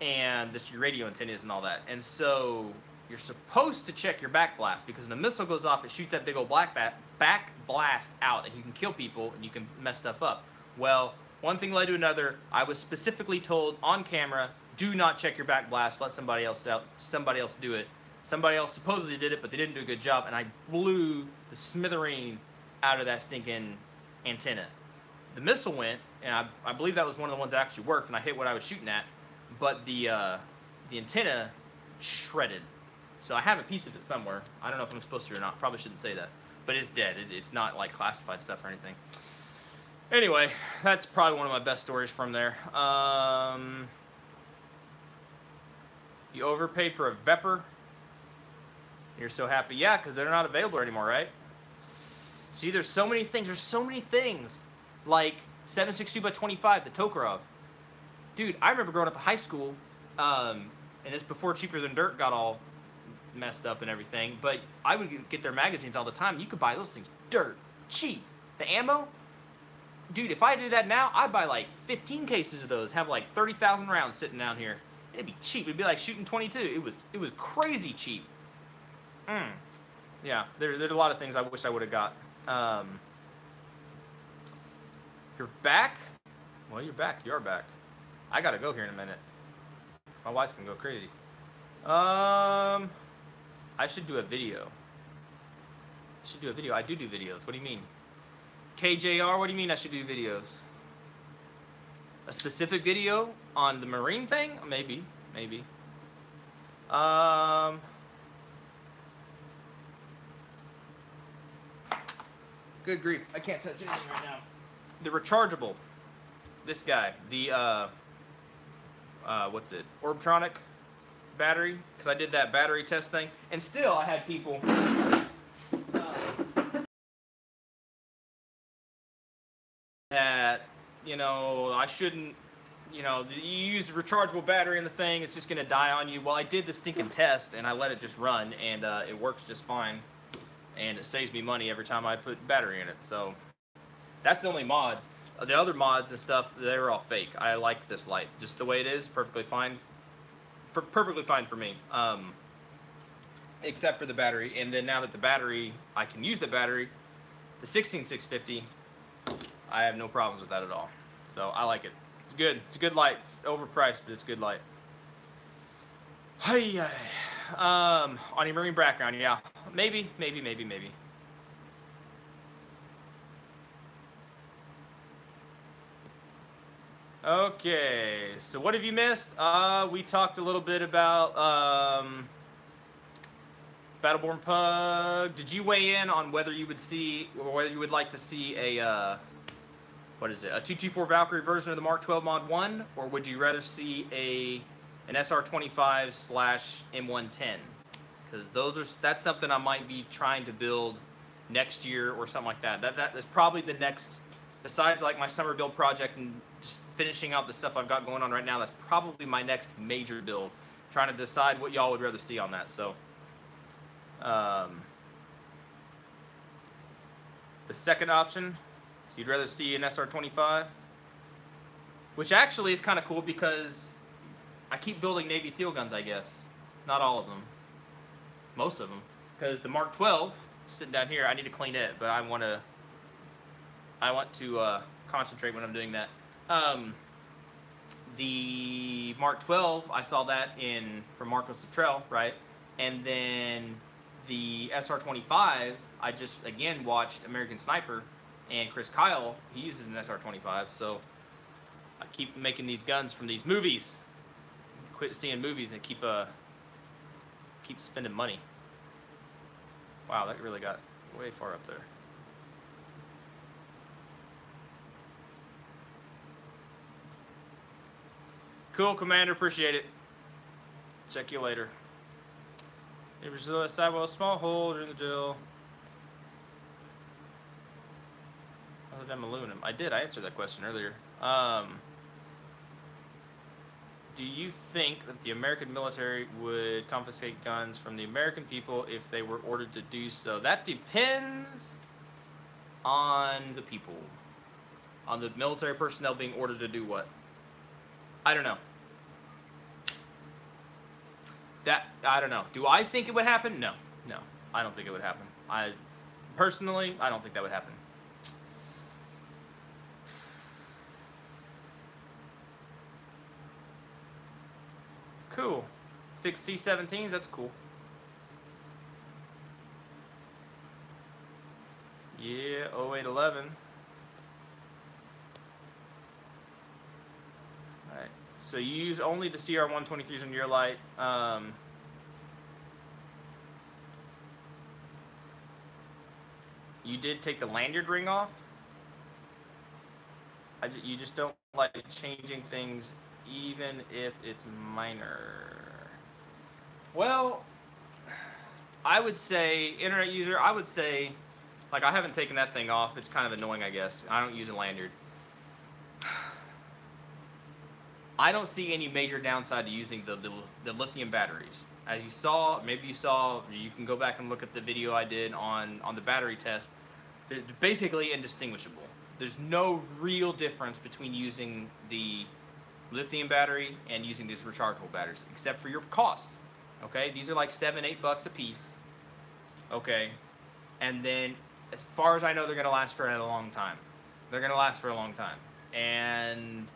And this your radio antennas and all that. And so you're supposed to check your back blast, because when the missile goes off, it shoots that big old back blast out, and you can kill people and you can mess stuff up. Well, one thing led to another. I was specifically told on camera, do not check your back blast. Let somebody else do it. Somebody else supposedly did it, but they didn't do a good job, and I blew the smithereen out of that stinking antenna. The missile went, and I believe that was one of the ones that actually worked, and I hit what I was shooting at. But the antenna shredded. So I have a piece of it somewhere. I don't know if I'm supposed to or not. Probably shouldn't say that. But it's dead. It's not like classified stuff or anything. Anyway, that's probably one of my best stories from there. You overpaid for a Vepr. You're so happy. Yeah, because they're not available anymore, right? See, there's so many things. There's so many things. Like 7.62x25, the Tokarov. Dude, I remember growing up in high school, and it's before Cheaper Than Dirt got all messed up and everything, but I would get their magazines all the time. You could buy those things dirt cheap. The ammo, dude, if I did that now, I'd buy like 15 cases of those, have like 30,000 rounds sitting down here. It'd be cheap. It'd be like shooting 22. It was crazy cheap. Yeah, there's a lot of things I wish I would have got. You're back? Well, you're back. You are back. I gotta go here in a minute. My wife's gonna go crazy. I should do a video. I do videos. What do you mean? KJR, what do you mean I should do videos? A specific video on the Marine thing? Maybe. Good grief, I can't touch anything right now. The rechargeable. This guy, the what's it? Orbtronic battery, because I did that battery test thing, and still I had people that, you know, I shouldn't, you know, you use a rechargeable battery in the thing, it's just gonna die on you. Well, I did the stinking test and I let it just run, and it works just fine, and it saves me money every time I put battery in it. So that's the only mod. The other mods and stuff, they were all fake. I like this light just the way it is, perfectly fine. Perfectly fine for me, except for the battery. And then now that the battery, I can use the battery, the 16650, I have no problems with that at all. So I like it. It's good. It's a good light. It's overpriced, but it's a good light. Hey, on your Marine background, yeah, maybe. Okay, so what have you missed? We talked a little bit about Battleborn Pug. Did you weigh in on whether you would see, or whether you would like to see a, what is it, a 224 Valkyrie version of the Mark 12 Mod 1, or would you rather see an SR25/M110? Because that's something I might be trying to build next year or something like that. That is probably the next, besides like my summer build project and just finishing out the stuff I've got going on right now, that's probably my next major build. Trying to decide what y'all would rather see on that. So, the second option, so you'd rather see an SR25, which actually is kind of cool because I keep building Navy SEAL guns, I guess. Not all of them. Most of them. Because the Mark 12, sitting down here, I need to clean it, but I want to concentrate when I'm doing that. The Mark 12, I saw that from Marcos Luttrell, right? And then the SR25, I just, again, watched American Sniper, and Chris Kyle, he uses an SR25, so I keep making these guns from these movies. Quit seeing movies and keep spending money. Wow, that really got way far up there. Cool, Commander. Appreciate it. Check you later. It was a sidewall, small hole during the drill. Other than aluminum. I did. I answered that question earlier. Do you think that the American military would confiscate guns from the American people if they were ordered to do so? That depends on the people. On the military personnel being ordered to do what? I don't know. I don't know. Do I think it would happen? No. No. I don't think it would happen. Personally, I don't think that would happen. Cool. Fixed C-17s, that's cool. Yeah, 0811. Alright, so you use only the CR-123s on your light. You did take the lanyard ring off? You just don't like changing things even if it's minor. Well, I would say, internet user, I would say, like, I haven't taken that thing off. It's kind of annoying, I guess. I don't use a lanyard. I don't see any major downside to using the lithium batteries. As you saw, maybe you saw, you can go back and look at the video I did on the battery test. They're basically indistinguishable. There's no real difference between using the lithium battery and using these rechargeable batteries, except for your cost. Okay, these are like $7-8 a piece. Okay, and then as far as I know, they're gonna last for a long time. They're gonna last for a long time, and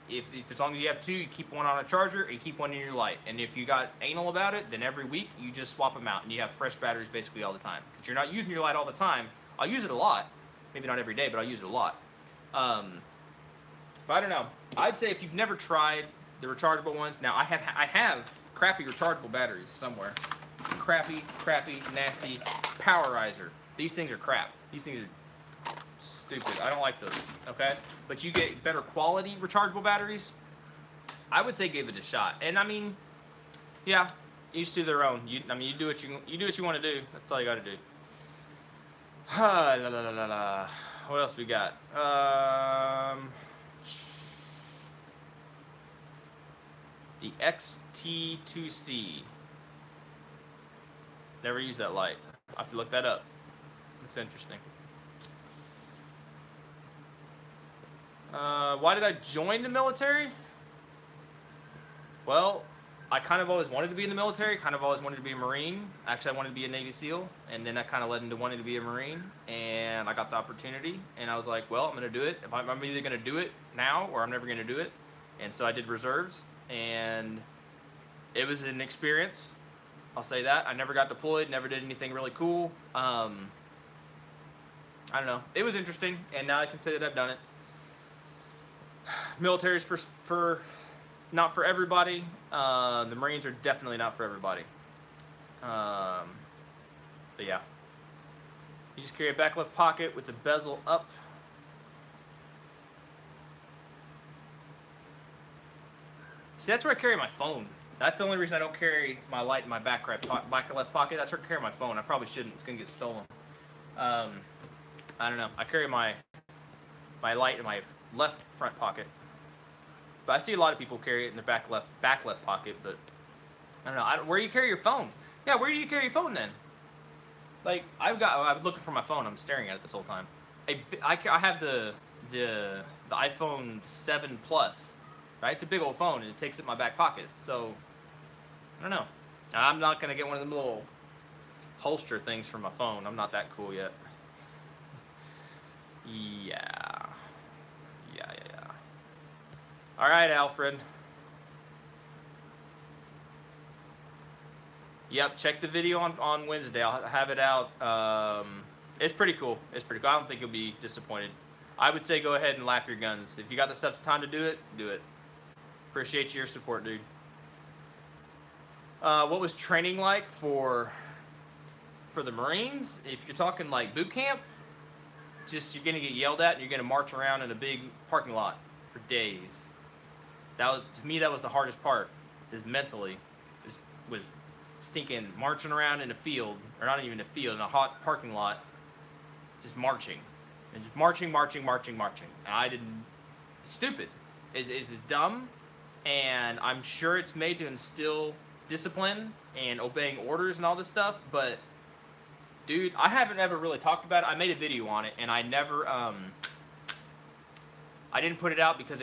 if as long as you have two, you keep one on a charger and you keep one in your light. And if you got anal about it, then every week you just swap them out and you have fresh batteries basically all the time. Because you're not using your light all the time. I'll use it a lot. Maybe not every day, but I'll use it a lot. But I don't know. I'd say if you've never tried the rechargeable ones, now I have crappy rechargeable batteries somewhere. Crappy, nasty Powerizer. These things are crap. These things are stupid. I don't like those, okay? But you get better quality rechargeable batteries. I would say give it a shot. And I mean, yeah, each to their own. You do what you want to do. That's all you got to do. What else we got? The XT2C. Never used that light. I have to look that up. That's interesting. Why did I join the military? Well, I kind of always wanted to be in the military, kind of always wanted to be a Marine. Actually, I wanted to be a Navy SEAL, and then that kind of led into wanting to be a Marine, and I got the opportunity, and I was like, well, I'm going to do it. I'm either going to do it now, or I'm never going to do it. And so I did reserves, and it was an experience. I'll say that. I never got deployed, never did anything really cool. I don't know. It was interesting, and now I can say that I've done it. Military's for not for everybody. The Marines are definitely not for everybody. But yeah. You just carry a back left pocket with the bezel up. See, that's where I carry my phone. That's the only reason I don't carry my light in my back left pocket. That's where I carry my phone. I probably shouldn't. It's going to get stolen. I don't know. I carry my light in my left front pocket. But I see a lot of people carry it in their back left pocket, but I don't know. Where do you carry your phone? Yeah, where do you carry your phone then? Like, I was looking for my phone. I'm staring at it this whole time. I have the iPhone 7 Plus, right? It's a big old phone, and it takes up my back pocket. So, I don't know. I'm not going to get one of them little holster things for my phone. I'm not that cool yet. Yeah. All right, Alfred. Yep, check the video on Wednesday. I'll have it out. It's pretty cool. It's pretty cool. I don't think you'll be disappointed. I would say go ahead and lap your guns. If you got the time to do it, do it. Appreciate your support, dude. What was training like for the Marines? If you're talking like boot camp, just you're gonna get yelled at and you're gonna march around in a big parking lot for days. To me, that was the hardest part. Is mentally, was stinking marching around in a field, or not even a field, in a hot parking lot, just marching, and just marching. And I didn't. Stupid. Is dumb, and I'm sure it's made to instill discipline and obeying orders and all this stuff. But dude, I haven't ever really talked about it. I made a video on it, and I never I didn't put it out because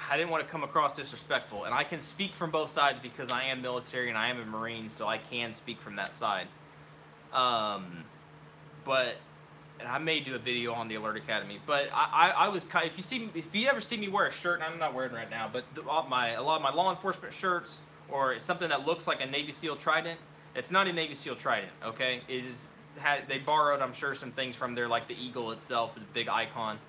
I didn't want to come across disrespectful, and I can speak from both sides because I am military and I am a Marine, so I can speak from that side. But and I may do a video on the Alert Academy. But I was kind of, if you ever see me wear a shirt, and I'm not wearing it right now, but a lot of my law enforcement shirts or something that looks like a Navy SEAL trident, it's not a Navy SEAL trident. Okay, they borrowed, I'm sure, some things from there, like the eagle itself, the big icon.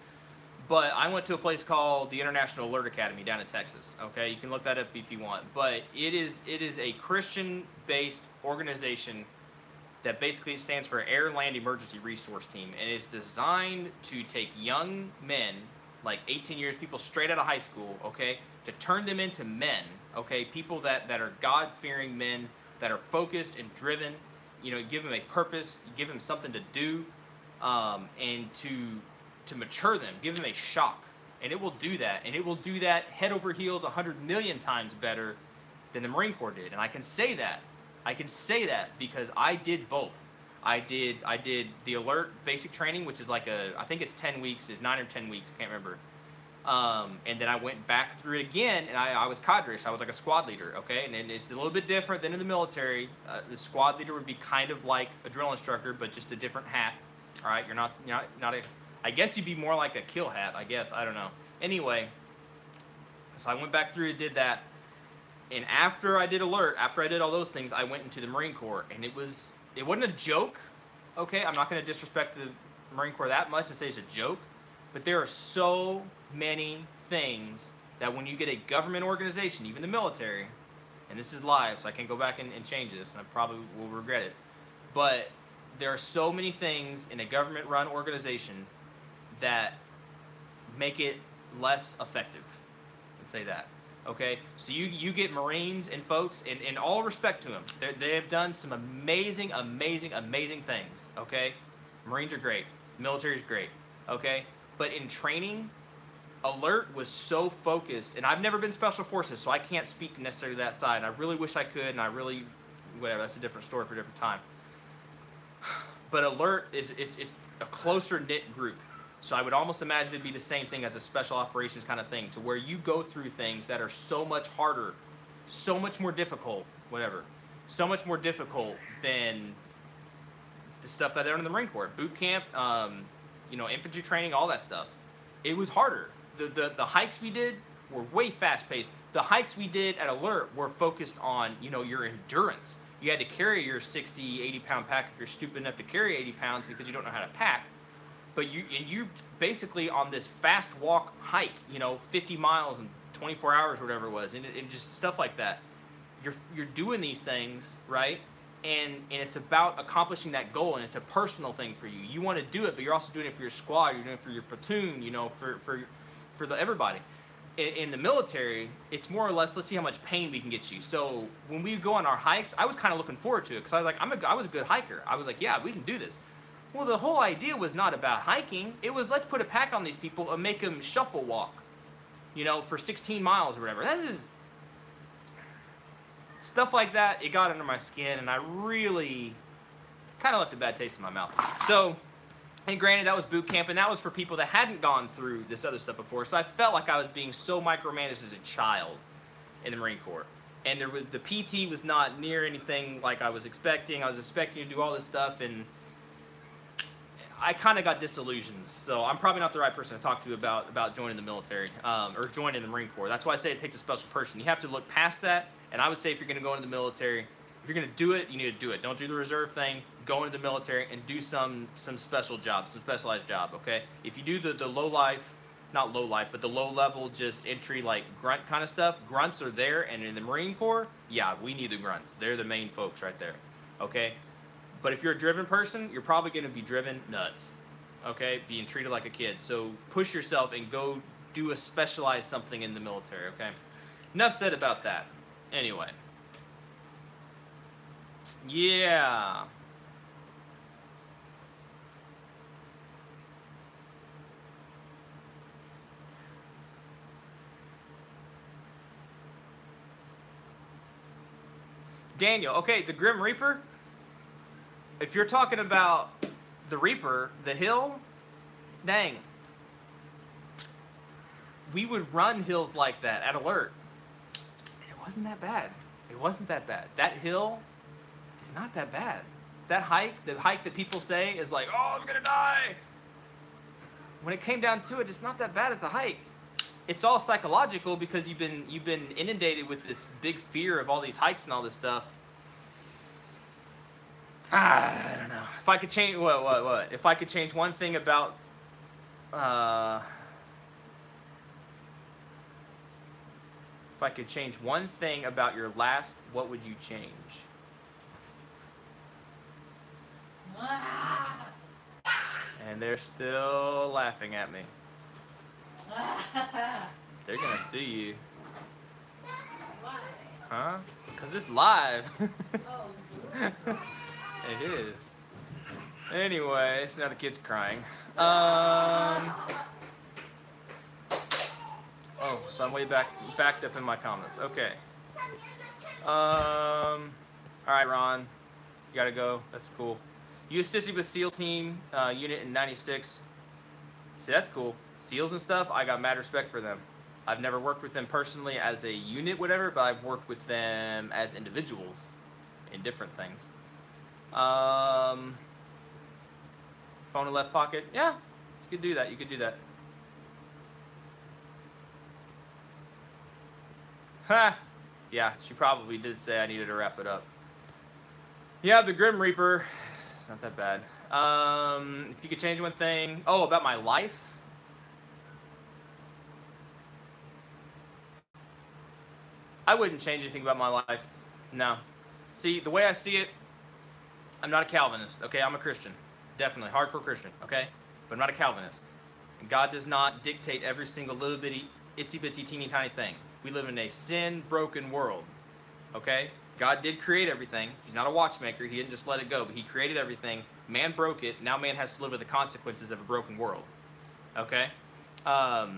But I went to a place called the International Alert Academy down in Texas. Okay, you can look that up if you want. But it is a Christian-based organization that basically stands for Air Land Emergency Resource Team, and it's designed to take young men, like 18 years, people straight out of high school, okay, to turn them into men, okay, people that are God-fearing men, that are focused and driven, you know, give them a purpose, give them something to do, and to mature them, give them a shock, and it will do that, and it will do that head over heels 100 million times better than the Marine Corps did, and I can say that. I can say that because I did both. I did the alert basic training, which is like I think it's 10 weeks, it's 9 or 10 weeks, I can't remember. And then I went back through it again, and I was cadre, so I was like a squad leader, okay? And it's a little bit different than in the military. The squad leader would be kind of like a drill instructor, but just a different hat, all right? You're not a, I guess you'd be more like a kill hat, I guess, I don't know. Anyway, so I went back through and did that. And after I did alert, after I did all those things, I went into the Marine Corps, and it wasn't a joke, okay? I'm not going to disrespect the Marine Corps that much and say it's a joke, but there are so many things that when you get a government organization, even the military, and this is live, so I can't go back and change this, and I probably will regret it, but there are so many things in a government-run organization that make it less effective. Let's say that. Okay, so you get Marines and folks, and in all respect to them, they have done some amazing, amazing, amazing things, okay? Marines are great. Military is great, okay? But in training, alert was so focused, and I've never been Special Forces, so I can't speak necessarily to that side, and I really wish I could, and I really, whatever, that's a different story for a different time. But alert it's a closer knit group. So I would almost imagine it'd be the same thing as a special operations kind of thing, to where you go through things that are so much harder, so much more difficult, whatever, so much more difficult than the stuff that I did in the Marine Corps. Boot camp, you know, infantry training, all that stuff. It was harder. The hikes we did were way fast paced. The hikes we did at Alert were focused on, you know, your endurance. You had to carry your 60, 80 pound pack if you're stupid enough to carry 80 pounds because you don't know how to pack. But you basically on this fast walk hike, you know, 50 miles in 24 hours or whatever it was, and just stuff like that. You're doing these things, right? And it's about accomplishing that goal, and it's a personal thing for you. You want to do it, but you're also doing it for your squad. You're doing it for your platoon, you know, for everybody. In the military, it's more or less, let's see how much pain we can get you. So when we go on our hikes, I was kind of looking forward to it because I was like, I was a good hiker. I was like, yeah, we can do this. Well, the whole idea was not about hiking. It was, let's put a pack on these people and make them shuffle walk, you know, for 16 miles or whatever. That is stuff like that. It got under my skin, and I really kind of left a bad taste in my mouth. So, and granted, that was boot camp, and that was for people that hadn't gone through this other stuff before. So I felt like I was being so micromanaged as a child in the Marine Corps. And the PT was not near anything like I was expecting. I was expecting to do all this stuff, and I kind of got disillusioned, so I'm probably not the right person to talk to about joining the military or joining the Marine Corps. That's why I say it takes a special person. You have to look past that, and I would say if you're going to go into the military, if you're going to do it, you need to do it. Don't do the reserve thing. Go into the military and do some special job, some specialized job, okay? If you do the low life, not low life, but the low level, just entry like grunt kind of stuff, grunts are there, and in the Marine Corps, yeah, we need the grunts. They're the main folks right there, okay? But if you're a driven person, you're probably going to be driven nuts, okay? Being treated like a kid. So push yourself and go do a specialized something in the military, okay? Enough said about that. Anyway. Yeah. Daniel, okay, the Grim Reaper. If you're talking about the Reaper, the hill, dang. We would run hills like that at Alert. And it wasn't that bad. It wasn't that bad. That hill is not that bad. That hike, the hike that people say is like, oh, I'm gonna die. When it came down to it, it's not that bad. It's a hike. It's all psychological because you've been inundated with this big fear of all these hikes and all this stuff. I don't know. If I could change what? If I could change one thing about if I could change one thing about your last, what would you change? And they're still laughing at me. They're gonna sue you. Why? Huh? Because it's live. Oh. It is. Anyway, so now the kid's crying. Oh, so I'm way backed up in my comments. Okay. All right, Ron, you gotta go. That's cool. You assisted with SEAL team unit in '96. See, that's cool. SEALs and stuff, I got mad respect for them. I've never worked with them personally as a unit, whatever, but I've worked with them as individuals in different things. Phone in left pocket. Yeah, you could do that. You could do that. Ha! Yeah, she probably did say I needed to wrap it up. Yeah, the Grim Reaper. It's not that bad. If you could change one thing. Oh, about my life? I wouldn't change anything about my life. No. See, the way I see it, I'm not a Calvinist, okay? I'm a Christian. Definitely. Hardcore Christian, okay? But I'm not a Calvinist. And God does not dictate every single little bitty, itsy bitsy, teeny tiny thing. We live in a sin-broken world, okay? God did create everything. He's not a watchmaker. He didn't just let it go, but he created everything. Man broke it. Now man has to live with the consequences of a broken world, okay? What's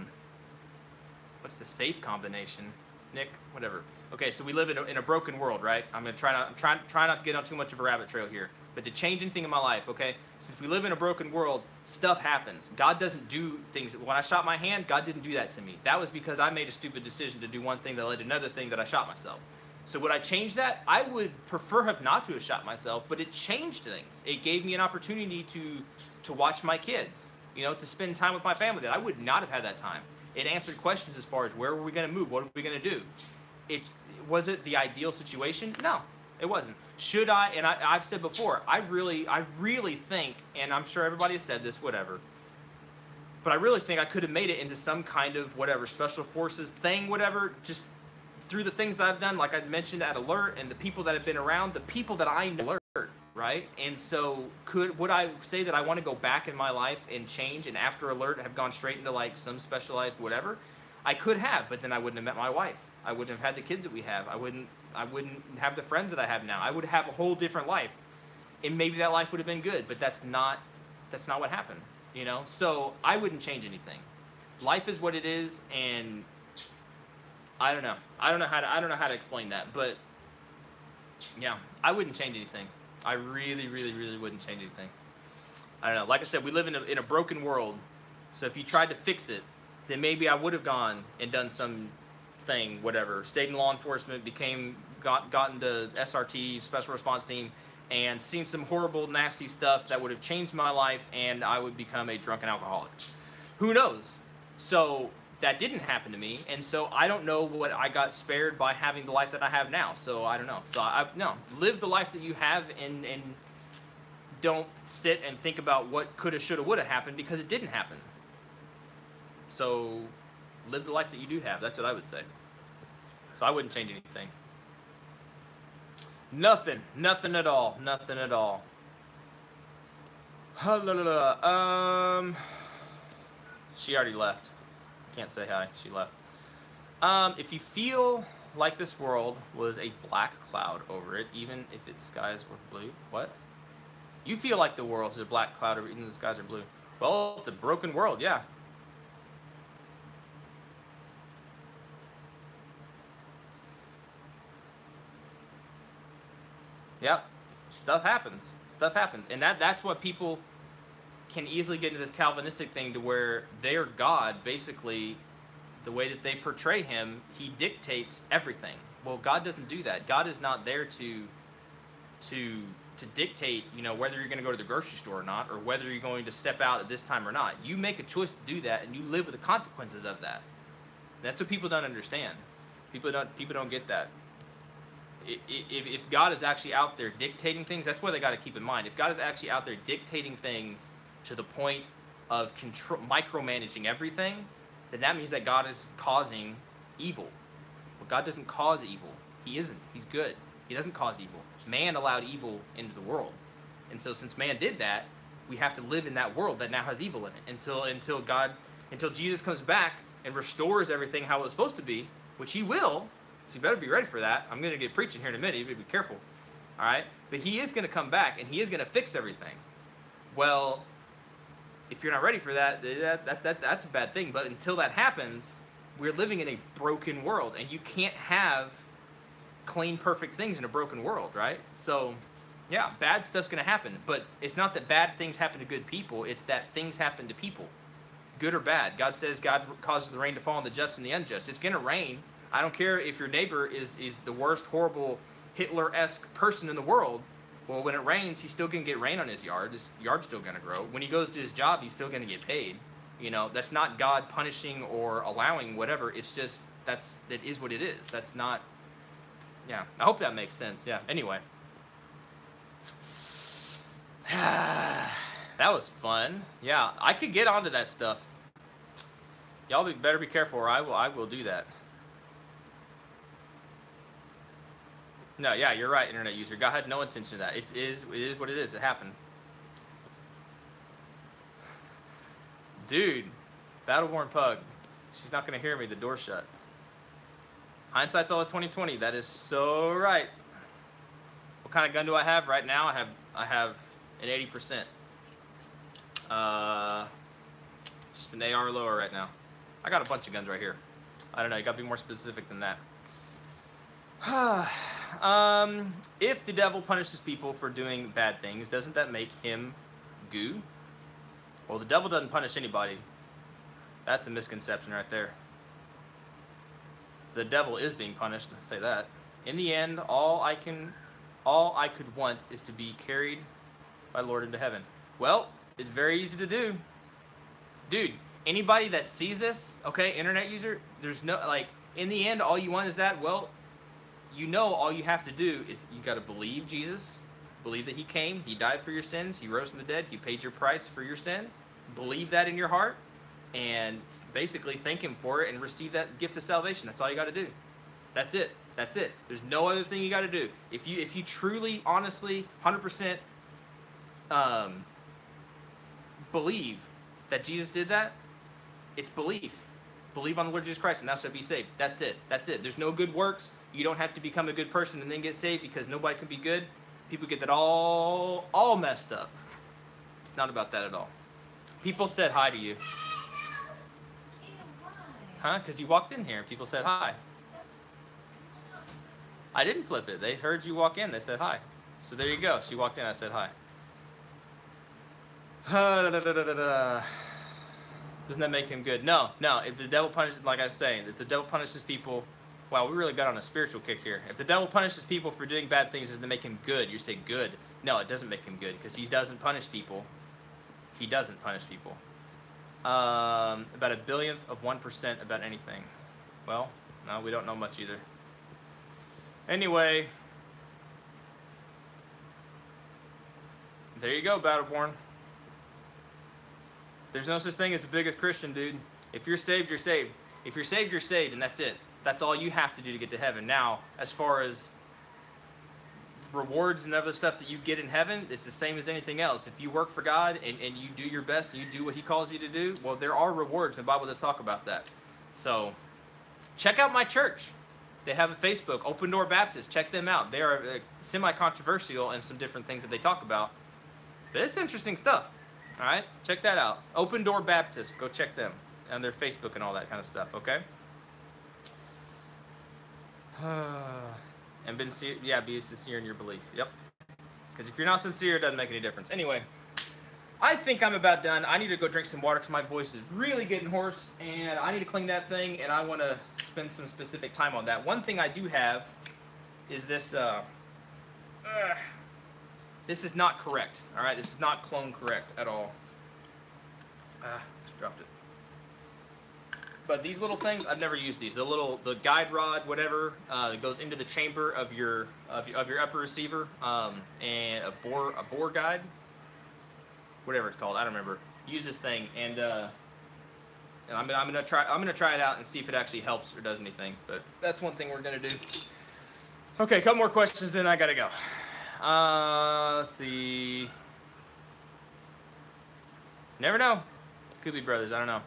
the safe combination? Nick, whatever. Okay, so we live in a broken world, right? I'm try not to get on too much of a rabbit trail here. But to change anything in my life, okay? Since we live in a broken world, stuff happens. God doesn't do things. When I shot my hand, God didn't do that to me. That was because I made a stupid decision to do one thing that led to another thing that I shot myself. So would I change that? I would prefer have not to have shot myself, but it changed things. It gave me an opportunity to watch my kids, you know, to spend time with my family that I would not have had that time. It answered questions as far as where were we going to move? What are we going to do? Was it the ideal situation? No, it wasn't. Should I, and I've said before, I really think, and I'm sure everybody has said this, whatever, but I really think I could have made it into some kind of whatever, special forces thing, whatever, just through the things that I've done, like I mentioned at Alert, and the people that have been around, the people that I know Alert, right? And so would I say that I want to go back in my life and change, and after Alert have gone straight into like some specialized whatever? I could have, but then I wouldn't have met my wife. I wouldn't have had the kids that we have. I wouldn't have the friends that I have now. I would have a whole different life. And maybe that life would have been good, but that's not what happened, you know? So I wouldn't change anything. Life is what it is, and I don't know. I don't know how to explain that, but yeah, I wouldn't change anything. I really, really, really wouldn't change anything. I don't know. Like I said, we live in a broken world. So if you tried to fix it, then maybe I would have gone and done some thing, whatever, stayed in law enforcement, got into SRT, Special Response Team, and seen some horrible, nasty stuff that would have changed my life, and I would become a drunken alcoholic. Who knows? So that didn't happen to me, and so I don't know what I got spared by having the life that I have now. So I don't know. So no, live the life that you have, and don't sit and think about what coulda, shoulda, woulda happened, because it didn't happen. So live the life that you do have. That's what I would say. So I wouldn't change anything. Nothing at all. Nothing at all. She already left. Can't say hi. She left. If you feel like this world was a black cloud over it, even if its skies were blue. What? You feel like the world is a black cloud over it, even if the skies are blue. Well, it's a broken world, yeah. Yep. Stuff happens. Stuff happens. And that's what people can easily get into this Calvinistic thing, to where their God, basically, the way that they portray him, he dictates everything. Well, God doesn't do that. God is not there to dictate, you know, whether you're going to go to the grocery store or not, or whether you're going to step out at this time or not. You make a choice to do that, and you live with the consequences of that. That's what people don't understand. People don't get that. If God is actually out there dictating things, that's what they got to keep in mind. If God is actually out there dictating things to the point of micromanaging everything, then that means that God is causing evil. Well, God doesn't cause evil. He isn't. He's good. He doesn't cause evil. Man allowed evil into the world. And so since man did that, we have to live in that world that now has evil in it until Jesus comes back and restores everything how it was supposed to be, which he will. So you better be ready for that. I'm going to get preaching here in a minute. You better be careful. All right? But he is going to come back, and he is going to fix everything. Well, if you're not ready for that, that's a bad thing. But until that happens, we're living in a broken world, and you can't have clean, perfect things in a broken world, right? So, yeah, bad stuff's going to happen. But it's not that bad things happen to good people. It's that things happen to people, good or bad. God says God causes the rain to fall on the just and the unjust. It's going to rain. I don't care if your neighbor is the worst, horrible, Hitler-esque person in the world. Well, when it rains, he's still going to get rain on his yard. His yard's still going to grow. When he goes to his job, he's still going to get paid. You know, that's not God punishing or allowing whatever. It's just, that is what it is. That's not, yeah. I hope that makes sense. Yeah. Anyway. That was fun. Yeah. I could get onto that stuff. Y'all better be careful or I will do that. No, yeah, you're right, internet user. God had no intention of that. It is what it is. It happened. Dude, Battle-Worn Pug. She's not gonna hear me. The door's shut. Hindsight's always 20/20. That is so right. What kind of gun do I have right now? I have an 80%. Just an AR lower right now. I got a bunch of guns right here. I don't know. You gotta be more specific than that. If the devil punishes people for doing bad things, doesn't that make him goo? Well, the devil doesn't punish anybody. That's a misconception right there. The devil is being punished, let's say that. In the end, all I could want is to be carried by Lord into heaven. Well, it's very easy to do. Dude, anybody that sees this, okay, internet user, there's no, like, in the end, all you want is that, well, you know all you have to do is you got to believe Jesus, believe that he came, he died for your sins, he rose from the dead, he paid your price for your sin. Believe that in your heart and basically thank him for it and receive that gift of salvation. That's all you got to do. That's it. That's it. There's no other thing you got to do. If you truly, honestly, 100% believe that Jesus did that, it's belief. Believe on the Lord Jesus Christ and thou shalt be saved. That's it. That's it. There's no good works. You don't have to become a good person and then get saved because nobody can be good. People get that all messed up. It's not about that at all. People said hi to you. Huh? Because you walked in here and people said hi. I didn't flip it. They heard you walk in. They said hi. So there you go. She walked in. I said hi. Doesn't that make him good? No, no. If the devil punishes, like I was saying, if the devil punishes people, wow, we really got on a spiritual kick here. If the devil punishes people for doing bad things, doesn't it make him good? You say good. No, it doesn't make him good because he doesn't punish people. He doesn't punish people. About 1/1000% about anything. Well, no, we don't know much either. Anyway, there you go, Battleborn. There's no such thing as the biggest Christian, dude. If you're saved, you're saved. If you're saved, you're saved, and that's it. That's all you have to do to get to heaven. Now, as far as rewards and other stuff that you get in heaven, it's the same as anything else. If you work for God and you do your best and you do what he calls you to do, well, there are rewards. The Bible does talk about that. So, check out my church. They have a Facebook, Open Door Baptist. Check them out. They are semi-controversial and some different things that they talk about. But it's interesting stuff. All right? Check that out. Open Door Baptist. Go check them on their Facebook and all that kind of stuff, okay? And be sincere in your belief. Yep. Because if you're not sincere, it doesn't make any difference. Anyway, I think I'm about done. I need to go drink some water because my voice is really getting hoarse, and I need to clean that thing, and I want to spend some specific time on that. One thing I do have is this. This is not correct. All right, this is not clone correct at all. Just dropped it. But these little things, I've never used these. The guide rod, whatever, that goes into the chamber of your upper receiver, and a bore guide, whatever it's called, I don't remember. Use this thing, and I'm gonna try it out and see if it actually helps or does anything. But that's one thing we're gonna do. Okay, a couple more questions, then I gotta go. Let's see. Never know. Could be brothers. I don't know.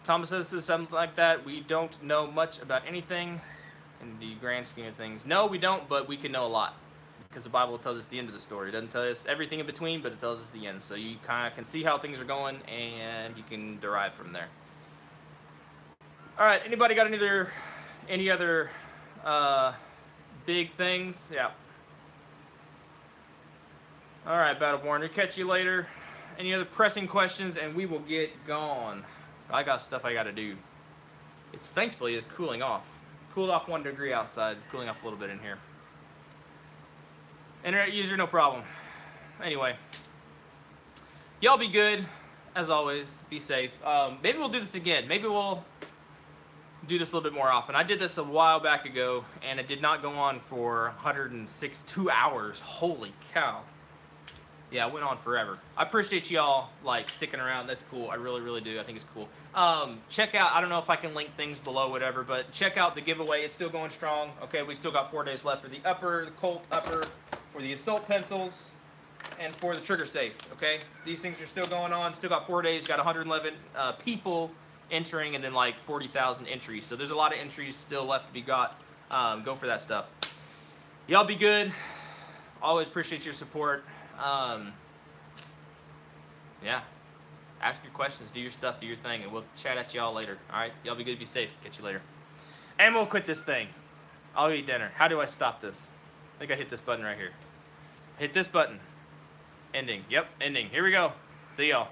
Thomas says something like that. We don't know much about anything in the grand scheme of things. No, we don't, but we can know a lot. Because the Bible tells us the end of the story. It doesn't tell us everything in between, but it tells us the end. So you kind of can see how things are going, and you can derive from there. All right, anybody got any other big things? Yeah. All right, Battleborn, we'll catch you later. Any other pressing questions, and we will get gone. I got stuff I got to do. Thankfully it's cooling off. Cooled off 1 degree outside, cooling off a little bit in here. Internet user, no problem. Anyway, y'all be good, as always. Be safe. Maybe we'll do this again. Maybe we'll do this a little bit more often. I did this a while back ago, and it did not go on for 2 hours. Holy cow. Yeah, it went on forever. I appreciate y'all like sticking around. That's cool. I really, really do. I think it's cool. Check out, I don't know if I can link things below, whatever, but check out the giveaway. It's still going strong. Okay, we still got 4 days left for the Colt upper, for the assault pencils, and for the trigger safe. Okay, these things are still going on. Still got 4 days. Got 111 people entering, and then like 40,000 entries. So there's a lot of entries still left to be got. Go for that stuff. Y'all be good. Always appreciate your support. Yeah, ask your questions, do your stuff, do your thing, and we'll chat at y'all later. All right, y'all be good, be safe. Catch you later. And we'll quit this thing. I'll eat dinner. How do I stop this? I think I hit this button right here. Hit this button. Ending. Yep, ending. Here we go. See y'all.